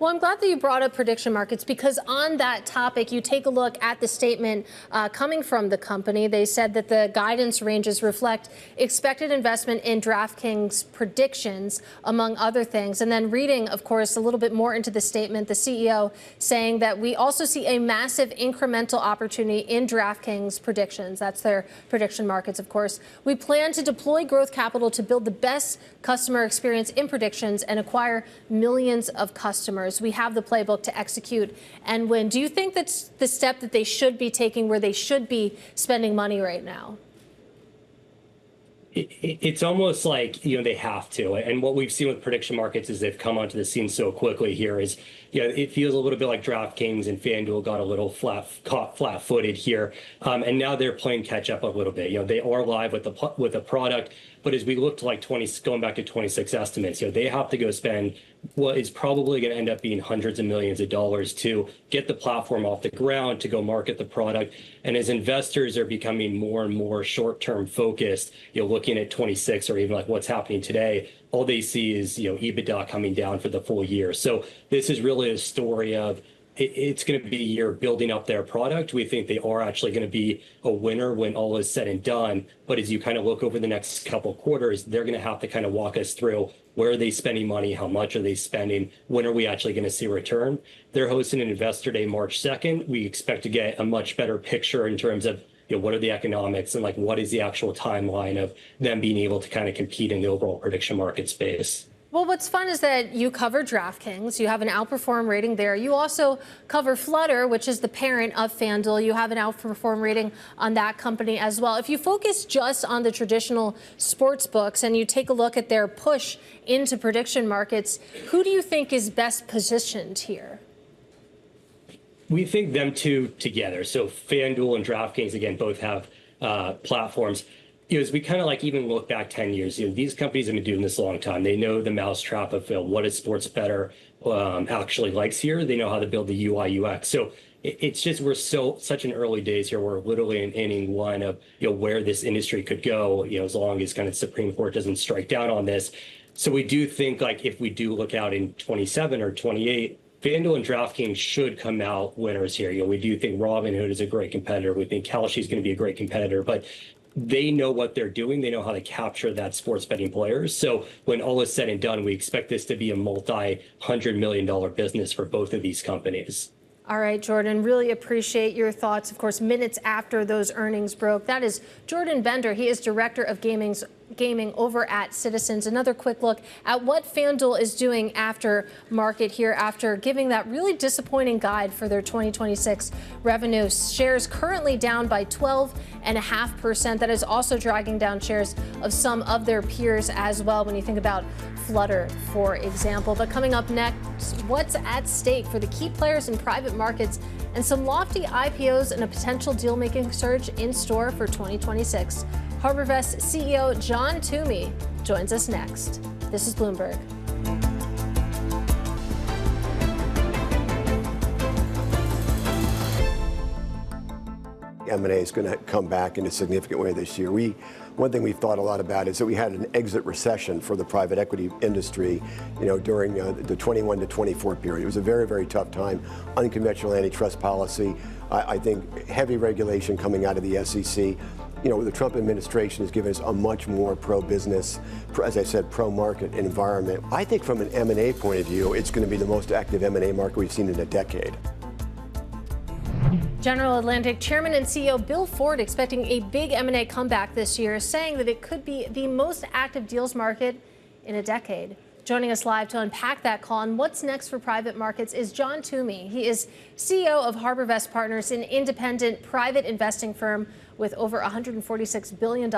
Well, I'm glad that you brought up prediction markets, because on that topic, you take a look at the statement coming from the company. They said that the guidance ranges reflect expected investment in DraftKings predictions, among other things. And then reading, of course, a little bit more into the statement, the CEO saying that we also see a massive incremental opportunity in DraftKings predictions. That's their prediction markets, of course. We plan to deploy growth capital to build the best customer experience in predictions and acquire millions of customers. We have the playbook to execute and win. Do you think that's the step that they should be taking, where they should be spending money right now? It's almost like, they have to. And what we've seen with prediction markets is they've come onto the scene so quickly here is, it feels a little bit like DraftKings and FanDuel got a little flat-footed here. And now they're playing catch up a little bit. They are live with the product. But as we look to going back to 26 estimates, they have to go spend what is probably going to end up being hundreds of millions of dollars to get the platform off the ground, to go market the product. And as investors are becoming more and more short-term focused, looking at 26 or even like what's happening today, all they see is, EBITDA coming down for the full year. So this is really a story of it's going to be a year building up their product. We think they are actually going to be a winner when all is said and done. But as you kind of look over the next couple of quarters, they're going to have to kind of walk us through where are they spending money, how much are they spending, when are we actually going to see a return. They're hosting an Investor Day March 2nd. We expect to get a much better picture in terms of what are the economics and what is the actual timeline of them being able to kind of compete in the overall prediction market space. Well, what's fun is that you cover DraftKings. You have an outperform rating there. You also cover Flutter, which is the parent of FanDuel. You have an outperform rating on that company as well. If you focus just on the traditional sports books and you take a look at their push into prediction markets, who do you think is best positioned here? We think them two together. So FanDuel and DraftKings, again, both have platforms. As we kind of even look back 10 years, these companies have been doing this a long time. They know the mousetrap of what a sports bettor actually likes here. They know how to build the UI UX. So it's just we're such in early days here. We're literally in inning one of where this industry could go. As long as kind of Supreme Court doesn't strike down on this. So we do think if we do look out in 27 or 28. FanDuel and DraftKings should come out winners here. We do think Robinhood is a great competitor. We think Kalshi is going to be a great competitor, but they know what they're doing. They know how to capture that sports betting players. So when all is said and done, we expect this to be a multi-$100 million business for both of these companies. All right, Jordan, really appreciate your thoughts. Of course, minutes after those earnings broke. That is Jordan Bender. He is Director of Gaming over at Citizens. Another quick look at what FanDuel is doing after market here, after giving that really disappointing guide for their 2026 revenue. Shares currently down by 12.5%. That is also dragging down shares of some of their peers as well, when you think about Flutter, for example. But coming up next, what's at stake for the key players in private markets, and some lofty IPOs and a potential deal-making surge in store for 2026. Harbourvest CEO John Toomey joins us next. This is Bloomberg. M&A is going to come back in a significant way this year. One thing we've thought a lot about is that we had an exit recession for the private equity industry, during the 21 to 24 period. It was a very, very tough time. Unconventional antitrust policy. I think heavy regulation coming out of the SEC. The Trump administration has given us a much more pro-business, as I said, pro-market environment. I think from an M&A point of view, it's going to be the most active M&A market we've seen in a decade. General Atlantic Chairman and CEO Bill Ford expecting a big M&A comeback this year, saying that it could be the most active deals market in a decade. Joining us live to unpack that call and what's next for private markets is John Toomey. He is CEO of Harbourvest Partners, an independent private investing firm with over $146 billion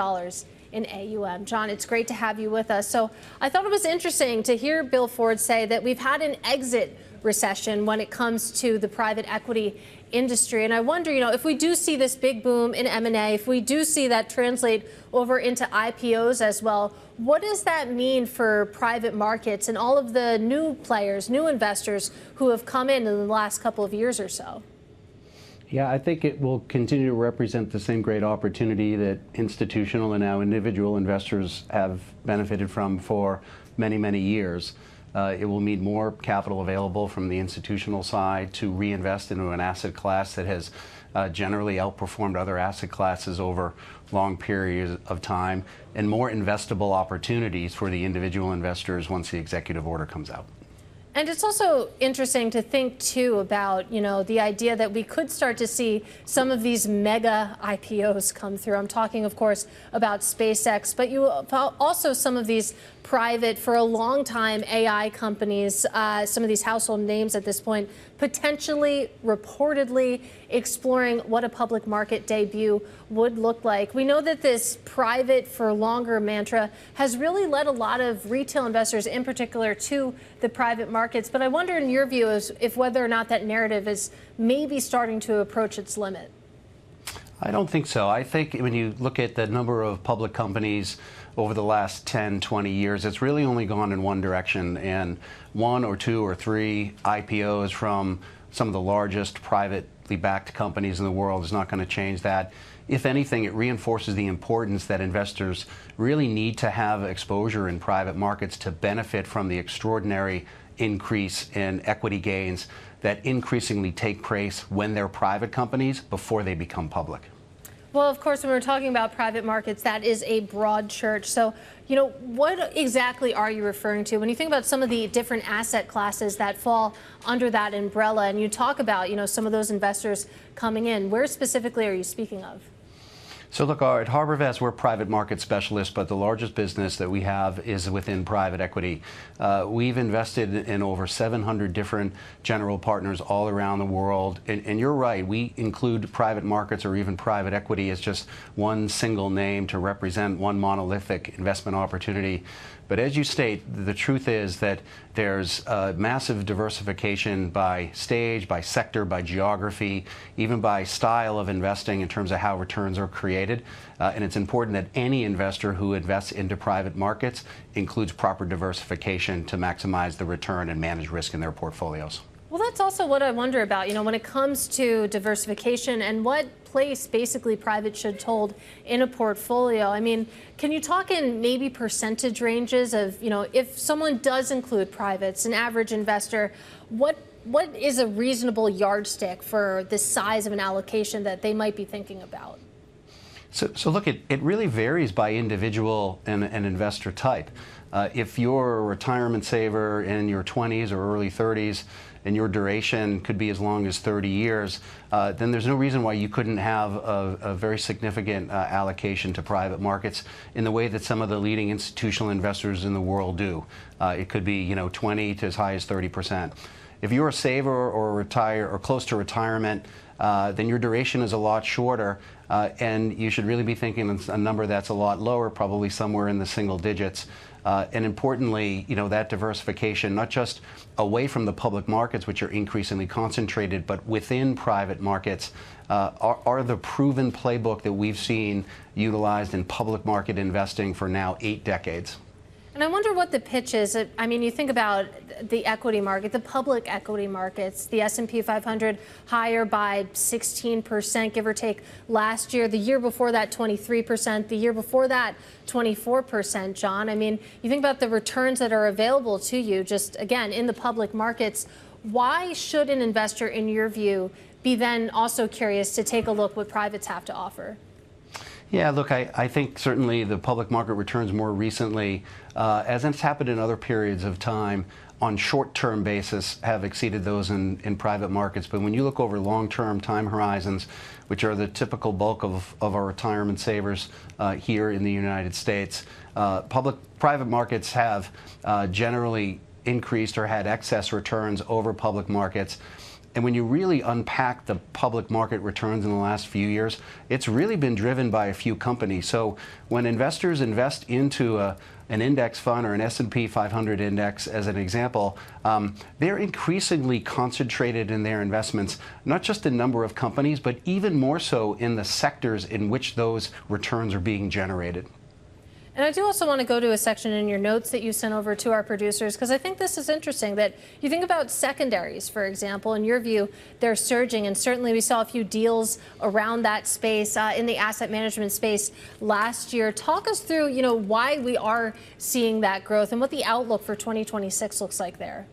in AUM. John, it's great to have you with us. So I thought it was interesting to hear Bill Ford say that we've had an exit recession when it comes to the private equity industry. And I wonder, if we do see this big boom in M&A, if we do see that translate over into IPOs as well, what does that mean for private markets and all of the new players, new investors who have come in the last couple of years or so? Yeah, I think it will continue to represent the same great opportunity that institutional and now individual investors have benefited from for many, many years. It will mean more capital available from the institutional side to reinvest into an asset class that has generally outperformed other asset classes over long periods of time, and more investable opportunities for the individual investors once the executive order comes out. And it's also interesting to think, too, about, the idea that we could start to see some of these mega IPOs come through. I'm talking, of course, about SpaceX, but you also some of these private, for a long time, AI companies, some of these household names at this point, potentially, reportedly exploring what a public market debut would look like. We know that this private for longer mantra has really led a lot of retail investors, in particular, to the private markets. But I wonder, in your view, if whether or not that narrative is maybe starting to approach its limit. I don't think so. I think when you look at the number of public companies over the last 10, 20 years, it's really only gone in one direction. And 1 or 2 or 3 IPOs from some of the largest privately backed companies in the world is not going to change that. If anything, it reinforces the importance that investors really need to have exposure in private markets to benefit from the extraordinary increase in equity gains that increasingly take place when they're private companies before they become public. Well, of course, when we're talking about private markets, that is a broad church. So, what exactly are you referring to when you think about some of the different asset classes that fall under that umbrella? And you talk about, some of those investors coming in. Where specifically are you speaking of? So look, at Harbourvest, we're private market specialists, but the largest business that we have is within private equity. We've invested in over 700 different general partners all around the world. And you're right, we include private markets or even private equity as just one single name to represent one monolithic investment opportunity. But as you state, the truth is that there's massive diversification by stage, by sector, by geography, even by style of investing in terms of how returns are created. And it's important that any investor who invests into private markets includes proper diversification to maximize the return and manage risk in their portfolios. Well, that's also what I wonder about, when it comes to diversification and what place basically private should hold in a portfolio. I mean, can you talk in maybe percentage ranges of, if someone does include privates, an average investor, what is a reasonable yardstick for the size of an allocation that they might be thinking about? So look, it really varies by individual and investor type. If you're a retirement saver in your 20s or early 30s, and your duration could be as long as 30 years, then there's no reason why you couldn't have a very significant allocation to private markets in the way that some of the leading institutional investors in the world do. It could be, 20 to as high as 30%. If you're a saver or retire or close to retirement, then your duration is a lot shorter, and you should really be thinking a number that's a lot lower, probably somewhere in the single digits. And importantly, that diversification, not just away from the public markets, which are increasingly concentrated, but within private markets, are the proven playbook that we've seen utilized in public market investing for now 8 decades. And I wonder what the pitch is. I mean, you think about the equity market, the public equity markets, the S&P 500 higher by 16%, give or take, last year. The year before that, 23%. The year before that, 24%, John. I mean, you think about the returns that are available to you just, again, in the public markets. Why should an investor, in your view, be then also curious to take a look what privates have to offer? Yeah, look, I think certainly the public market returns more recently, as it's happened in other periods of time, on short-term basis have exceeded those in private markets. But when you look over long-term time horizons, which are the typical bulk of our retirement savers here in the United States, private markets have generally increased or had excess returns over public markets. And when you really unpack the public market returns in the last few years, it's really been driven by a few companies. So when investors invest into an index fund or an S&P 500 index, as an example, they're increasingly concentrated in their investments, not just in number of companies, but even more so in the sectors in which those returns are being generated. And I do also want to go to a section in your notes that you sent over to our producers, because I think this is interesting that you think about secondaries, for example. In your view, they're surging, and certainly we saw a few deals around that space in the asset management space last year. Talk us through, why we are seeing that growth and what the outlook for 2026 looks like there.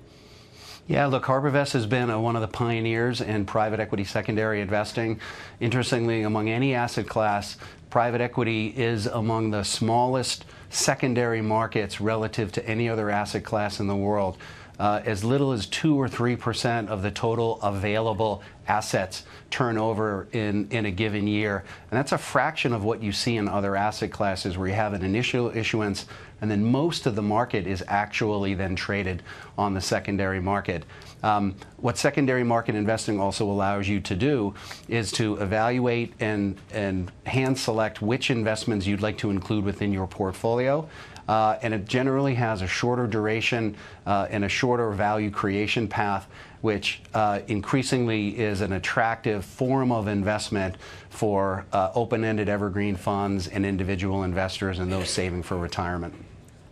Yeah, look, Harbourvest has been one of the pioneers in private equity secondary investing. Interestingly, among any asset class, private equity is among the smallest secondary markets relative to any other asset class in the world. As little as 2 or 3% of the total available assets turnover in a given year. And that's a fraction of what you see in other asset classes where you have an initial issuance and then most of the market is actually then traded on the secondary market. What secondary market investing also allows you to do is to evaluate and hand select which investments you'd like to include within your portfolio. And it generally has a shorter duration and a shorter value creation path, which increasingly is an attractive form of investment for open-ended evergreen funds and individual investors and those saving for retirement.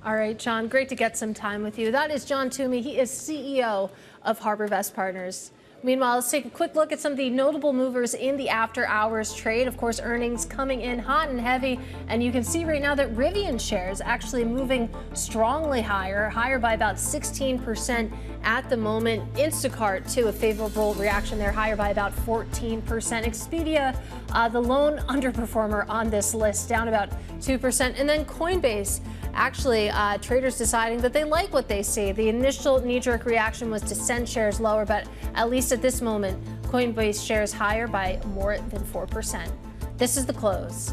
All right, John, great to get some time with you. That is John Toomey. He is CEO of Harbourvest Partners. Meanwhile, let's take a quick look at some of the notable movers in the after-hours trade. Of course, earnings coming in hot and heavy, and you can see right now that Rivian shares actually moving strongly higher by about 16% at the moment. Instacart, too, a favorable reaction there, higher by about 14%. Expedia, the lone underperformer on this list, down about 2%. And then Coinbase, actually, traders deciding that they like what they see. The initial knee-jerk reaction was to send shares lower, but at least at this moment, Coinbase shares higher by more than 4%. This is The Close.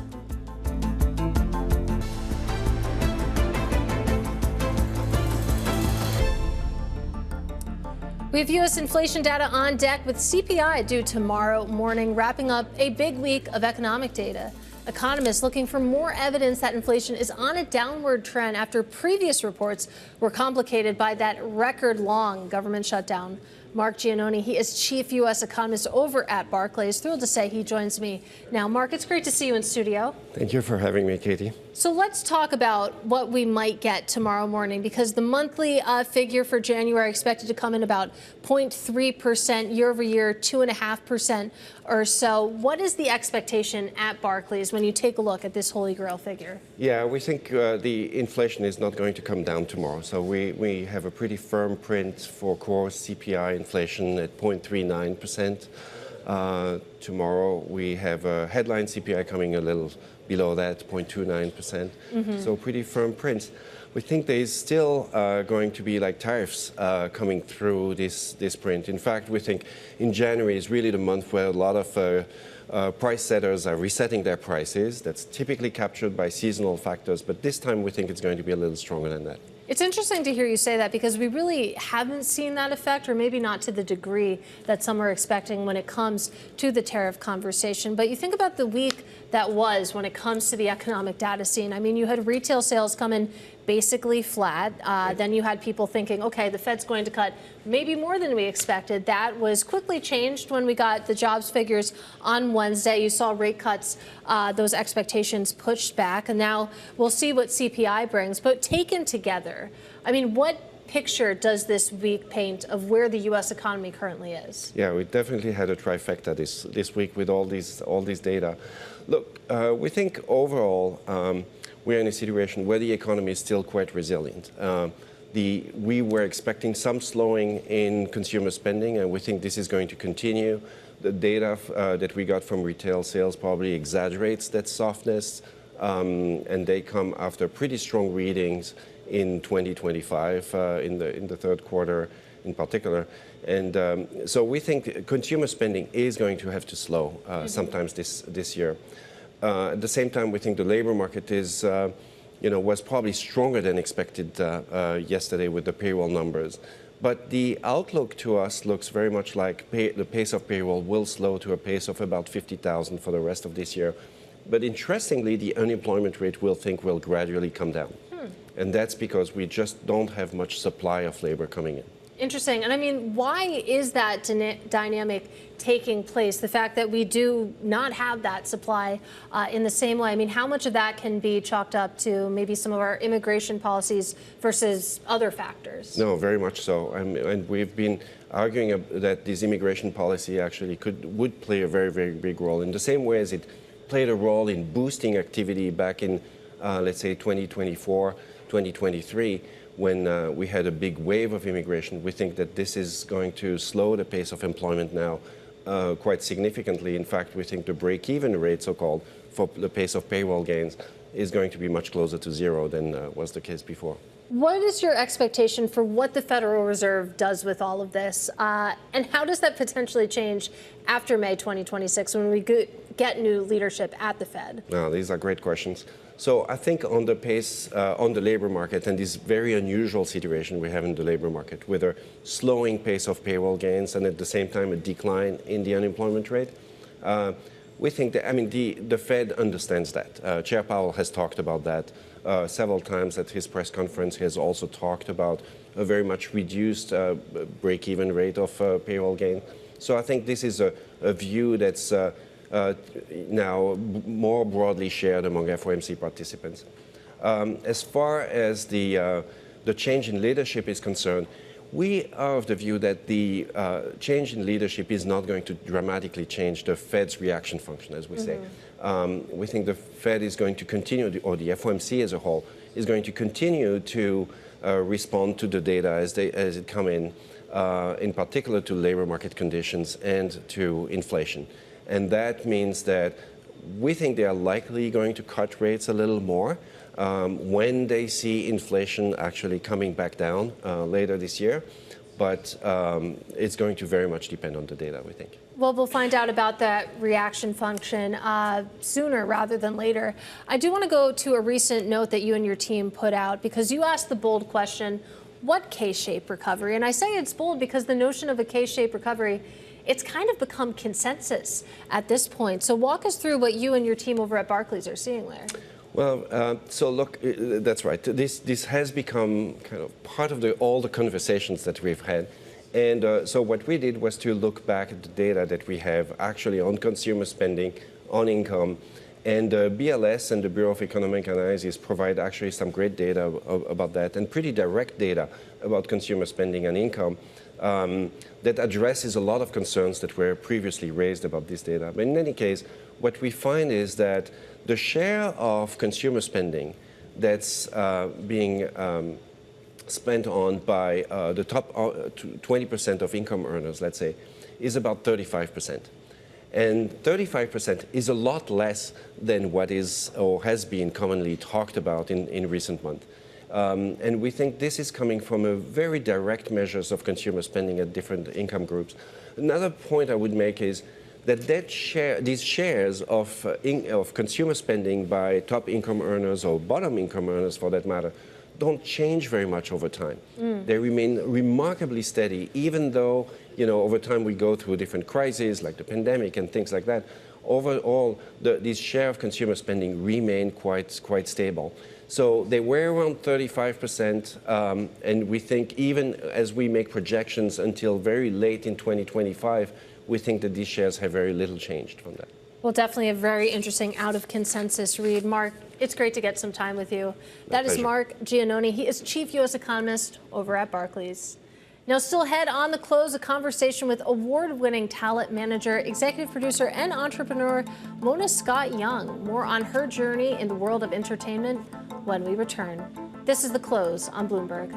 We have U.S. inflation data on deck with CPI due tomorrow morning, wrapping up a big week of economic data. Economists looking for more evidence that inflation is on a downward trend after previous reports were complicated by that record-long government shutdown. Marc Giannoni, he is chief U.S. economist over at Barclays. Thrilled to say he joins me now. Marc, it's great to see you in studio. Thank you for having me, Katie. So let's talk about what we might get tomorrow morning, because the monthly figure for January expected to come in about 0.3% year over year, 2.5% or so. What is the expectation at Barclays when you take a look at this Holy Grail figure? Yeah, we think the inflation is not going to come down tomorrow. So we have a pretty firm print for core CPI inflation at 0.39%. Tomorrow we have a headline CPI coming a little below that, 0.29%. So pretty firm prints. We think there is still going to be like tariffs coming through this print. In fact, we think in January is really the month where a lot of price setters are resetting their prices. That's typically captured by seasonal factors, but this time we think it's going to be a little stronger than that. It's interesting to hear you say that, because we really haven't seen that effect, or maybe not to the degree that some are expecting when it comes to the tariff conversation. But you think about the week that was when it comes to the economic data scene. I mean, you had retail sales come in basically flat. Then you had people thinking, okay, the Fed's going to cut maybe more than we expected. That was quickly changed when we got the jobs figures on Wednesday. You saw rate cuts, those expectations pushed back. And now we'll see what CPI brings. But taken together, I mean, what picture does this week paint of where the U.S. economy currently is? Yeah, we definitely had a trifecta this week with all these data. Look, we think overall we're in a situation where the economy is still quite resilient. We were expecting some slowing in consumer spending, and we think this is going to continue. The data that we got from retail sales probably exaggerates that softness, and they come after pretty strong readings in 2025, in the third quarter in particular. And so we think consumer spending is going to have to slow sometimes this year. At the same time, we think the labor market is, was probably stronger than expected yesterday with the payroll numbers. But the outlook to us looks very much like the pace of payroll will slow to a pace of about 50,000 for the rest of this year. But interestingly, the unemployment rate will gradually come down. And that's because we just don't have much supply of labor coming in. Interesting. And I mean, why is that dynamic taking place? The fact that we do not have that supply in the same way. I mean, how much of that can be chalked up to maybe some of our immigration policies versus other factors? No, very much so. And we've been arguing that this immigration policy actually would play a very, very big role in the same way as it played a role in boosting activity back in, let's say, 2024, 2023. When we had a big wave of immigration. We think that this is going to slow the pace of employment now quite significantly. In fact, we think the break-even rate, so-called, for the pace of payroll gains is going to be much closer to zero than was the case before. What is your expectation for what the Federal Reserve does with all of this? And how does that potentially change after May 2026 when we get new leadership at the Fed? Now, these are great questions. So I think on the pace, on the labor market, and this very unusual situation we have in the labor market with a slowing pace of payroll gains and at the same time a decline in the unemployment rate, we think that, I mean, the Fed understands that. Chair Powell has talked about that several times at his press conference. He has also talked about a very much reduced break-even rate of payroll gain. So I think this is a view that's now more broadly shared among FOMC participants. As far as the change in leadership is concerned, we are of the view that the change in leadership is not going to dramatically change the Fed's reaction function, as we say. We think the Fed is going to continue, or the FOMC as a whole, is going to continue to respond to the data as it come in particular to labor market conditions and to inflation. And that means that we think they are likely going to cut rates a little more when they see inflation actually coming back down later this year. But it's going to very much depend on the data, we think. Well, we'll find out about that reaction function sooner rather than later. I do want to go to a recent note that you and your team put out because you asked the bold question, what K-shaped recovery? And I say it's bold because the notion of a K-shaped recovery, it's kind of become consensus at this point. So walk us through what you and your team over at Barclays are seeing there. Well, so look, that's right. This has become kind of part of all the conversations that we've had. And so what we did was to look back at the data that we have actually on consumer spending, on income. And BLS and the Bureau of Economic Analysis provide actually some great data about that and pretty direct data about consumer spending and income. That addresses a lot of concerns that were previously raised about this data. But in any case, what we find is that the share of consumer spending that's being spent on by the top 20% of income earners, let's say, is about 35%. And 35% is a lot less than what is or has been commonly talked about in recent months. And we think this is coming from a very direct measures of consumer spending at different income groups. Another point I would make is that these shares of consumer spending by top income earners or bottom income earners, for that matter, don't change very much over time. They remain remarkably steady, even though, you know, over time we go through different crises like the pandemic and things like that. Overall, this share of consumer spending remain quite stable. So they were around 35%, and we think even as we make projections until very late in 2025, we think that these shares have very little changed from that. Well, definitely a very interesting out of consensus read. Marc, it's great to get some time with you. That is Marc Giannoni. He is Chief U.S. Economist over at Barclays. Now, still ahead on The Close, a conversation with award-winning talent manager, executive producer, and entrepreneur Mona Scott-Young. More on her journey in the world of entertainment when we return. This is The Close on Bloomberg.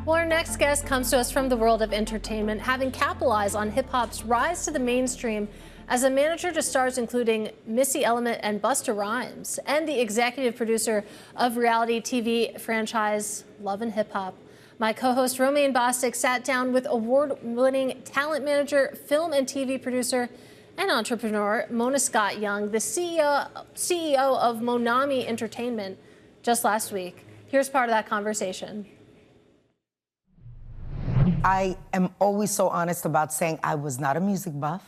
Well, our next guest comes to us from the world of entertainment, having capitalized on hip-hop's rise to the mainstream as a manager to stars including Missy Elliott and Busta Rhymes, and the executive producer of reality TV franchise Love and Hip Hop. My co-host Romaine Bostick sat down with award-winning talent manager, film and TV producer, and entrepreneur Mona Scott-Young, the CEO of Monami Entertainment, just last week. Here's part of that conversation. I am always so honest about saying I was not a music buff,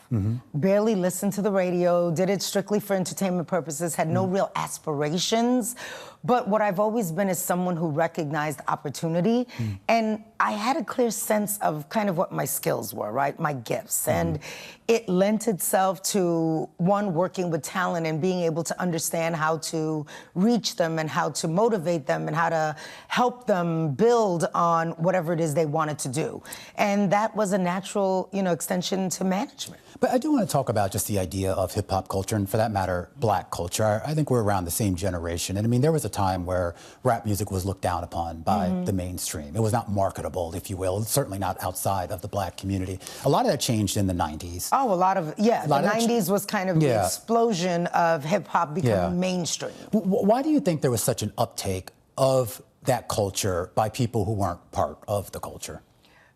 barely listened to the radio, did it strictly for entertainment purposes, had no real aspirations. But what I've always been is someone who recognized opportunity. And I had a clear sense of kind of what my skills were, right? My gifts. And it lent itself to, one, working with talent and being able to understand how to reach them and how to motivate them and how to help them build on whatever it is they wanted to do. And that was a natural, extension to management. But I do want to talk about just the idea of hip hop culture, and for that matter, black culture. I think we're around the same generation. And I mean, there was a time where rap music was looked down upon by the mainstream. It was not marketable, if you will, certainly not outside of the black community. A lot of that changed in the 90s. Oh, the 90s was kind of the explosion of hip hop becoming mainstream. Why do you think there was such an uptake of that culture by people who weren't part of the culture?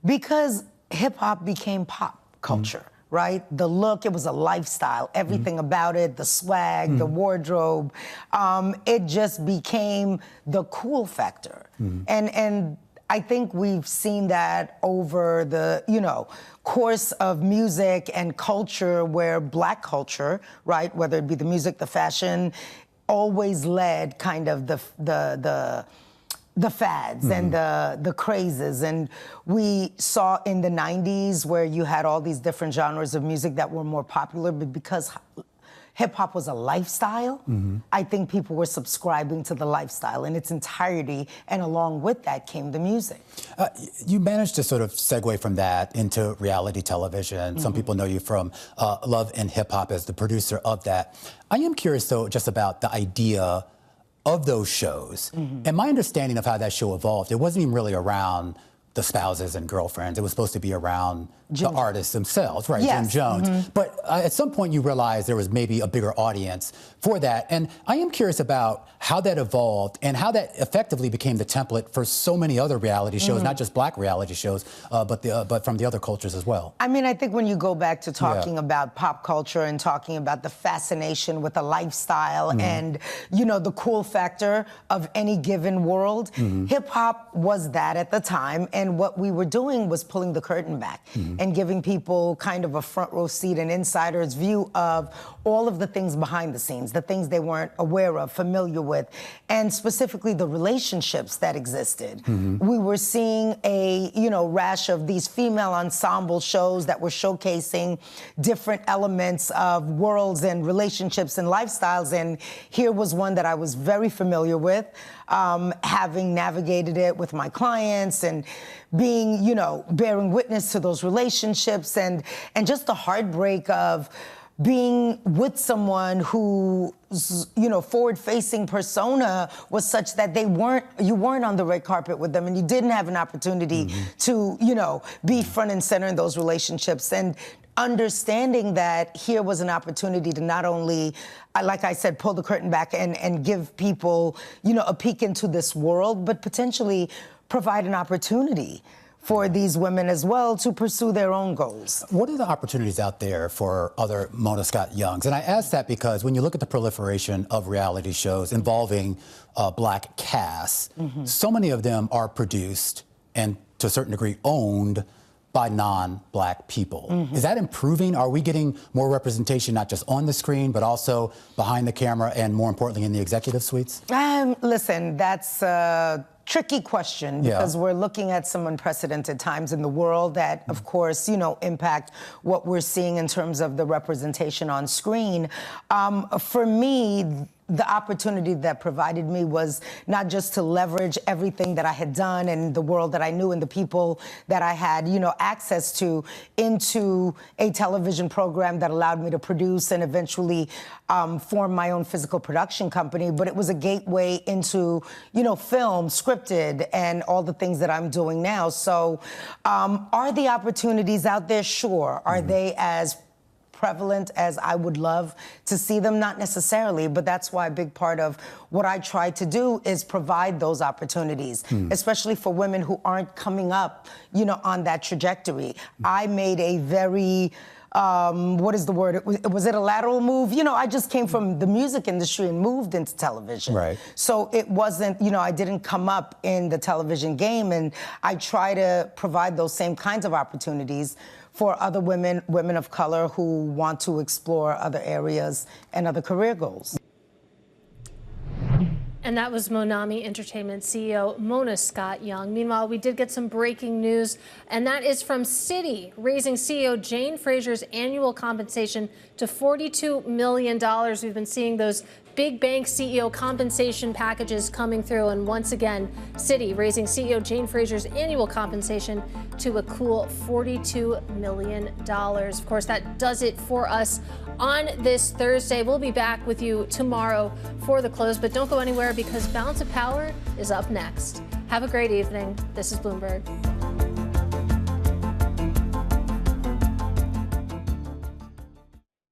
Because hip hop became pop culture. Right? The look, it was a lifestyle, everything about it, the swag, the wardrobe, it just became the cool factor. And I think we've seen that over the, course of music and culture, where black culture, right, whether it be the music, the fashion, always led kind of the fads and the crazes. And we saw in the 90s where you had all these different genres of music that were more popular, but because hip hop was a lifestyle, I think people were subscribing to the lifestyle in its entirety, and along with that came the music. You managed to sort of segue from that into reality television. Some people know you from Love and Hip Hop as the producer of that. I am curious, though, just about the idea of those shows. And my understanding of how that show evolved, it wasn't even really around the spouses and girlfriends. It was supposed to be around the artists themselves, right? Jim Jones. But at some point you realized there was maybe a bigger audience for that. And I am curious about how that evolved and how that effectively became the template for so many other reality shows, not just black reality shows, but from the other cultures as well. I mean, I think when you go back to talking about pop culture and talking about the fascination with the lifestyle and, the cool factor of any given world, hip hop was that at the time. And what we were doing was pulling the curtain back and giving people kind of a front row seat, an insider's view of all of the things behind the scenes, the things they weren't aware of, familiar with, and specifically the relationships that existed. We were seeing a, rash of these female ensemble shows that were showcasing different elements of worlds and relationships and lifestyles. And here was one that I was very familiar with, having navigated it with my clients and being, bearing witness to those relationships and just the heartbreak of being with someone whose, forward-facing persona was such that you weren't on the red carpet with them and you didn't have an opportunity to, be front and center in those relationships. And understanding that here was an opportunity to not only, like I said, pull the curtain back and give people, a peek into this world, but potentially provide an opportunity for these women as well to pursue their own goals. What are the opportunities out there for other Mona Scott Youngs? And I ask that because when you look at the proliferation of reality shows involving black casts, so many of them are produced and to a certain degree owned by non-black people. Is that improving? Are we getting more representation, not just on the screen, but also behind the camera and more importantly in the executive suites? Listen, that's a tricky question because we're looking at some unprecedented times in the world that, of course, impact what we're seeing in terms of the representation on screen. For me, the opportunity that provided me was not just to leverage everything that I had done and the world that I knew and the people that I had, access to into a television program that allowed me to produce and eventually form my own physical production company, but it was a gateway into, film, scripted, and all the things that I'm doing now. So are the opportunities out there? Sure. Are they as prevalent as I would love to see them? Not necessarily, but that's why a big part of what I try to do is provide those opportunities, especially for women who aren't coming up, on that trajectory. I made a very what is the word? Was it a lateral move? You know, I just came from the music industry and moved into television. Right. So it wasn't, you know, I didn't come up in the television game, and I try to provide those same kinds of opportunities for other women of color who want to explore other areas and other career goals. And that was Monami Entertainment CEO Mona Scott Young. Meanwhile, we did get some breaking news, and that is from Citi, raising CEO Jane Fraser's annual compensation to $42 million. We've been seeing those big bank CEO compensation packages coming through, and once again, Citi raising CEO Jane Fraser's annual compensation to a cool $42 million. Of course, that does it for us on this Thursday. We'll be back with you tomorrow for the close, but don't go anywhere because Balance of Power is up next. Have a great evening. This is Bloomberg.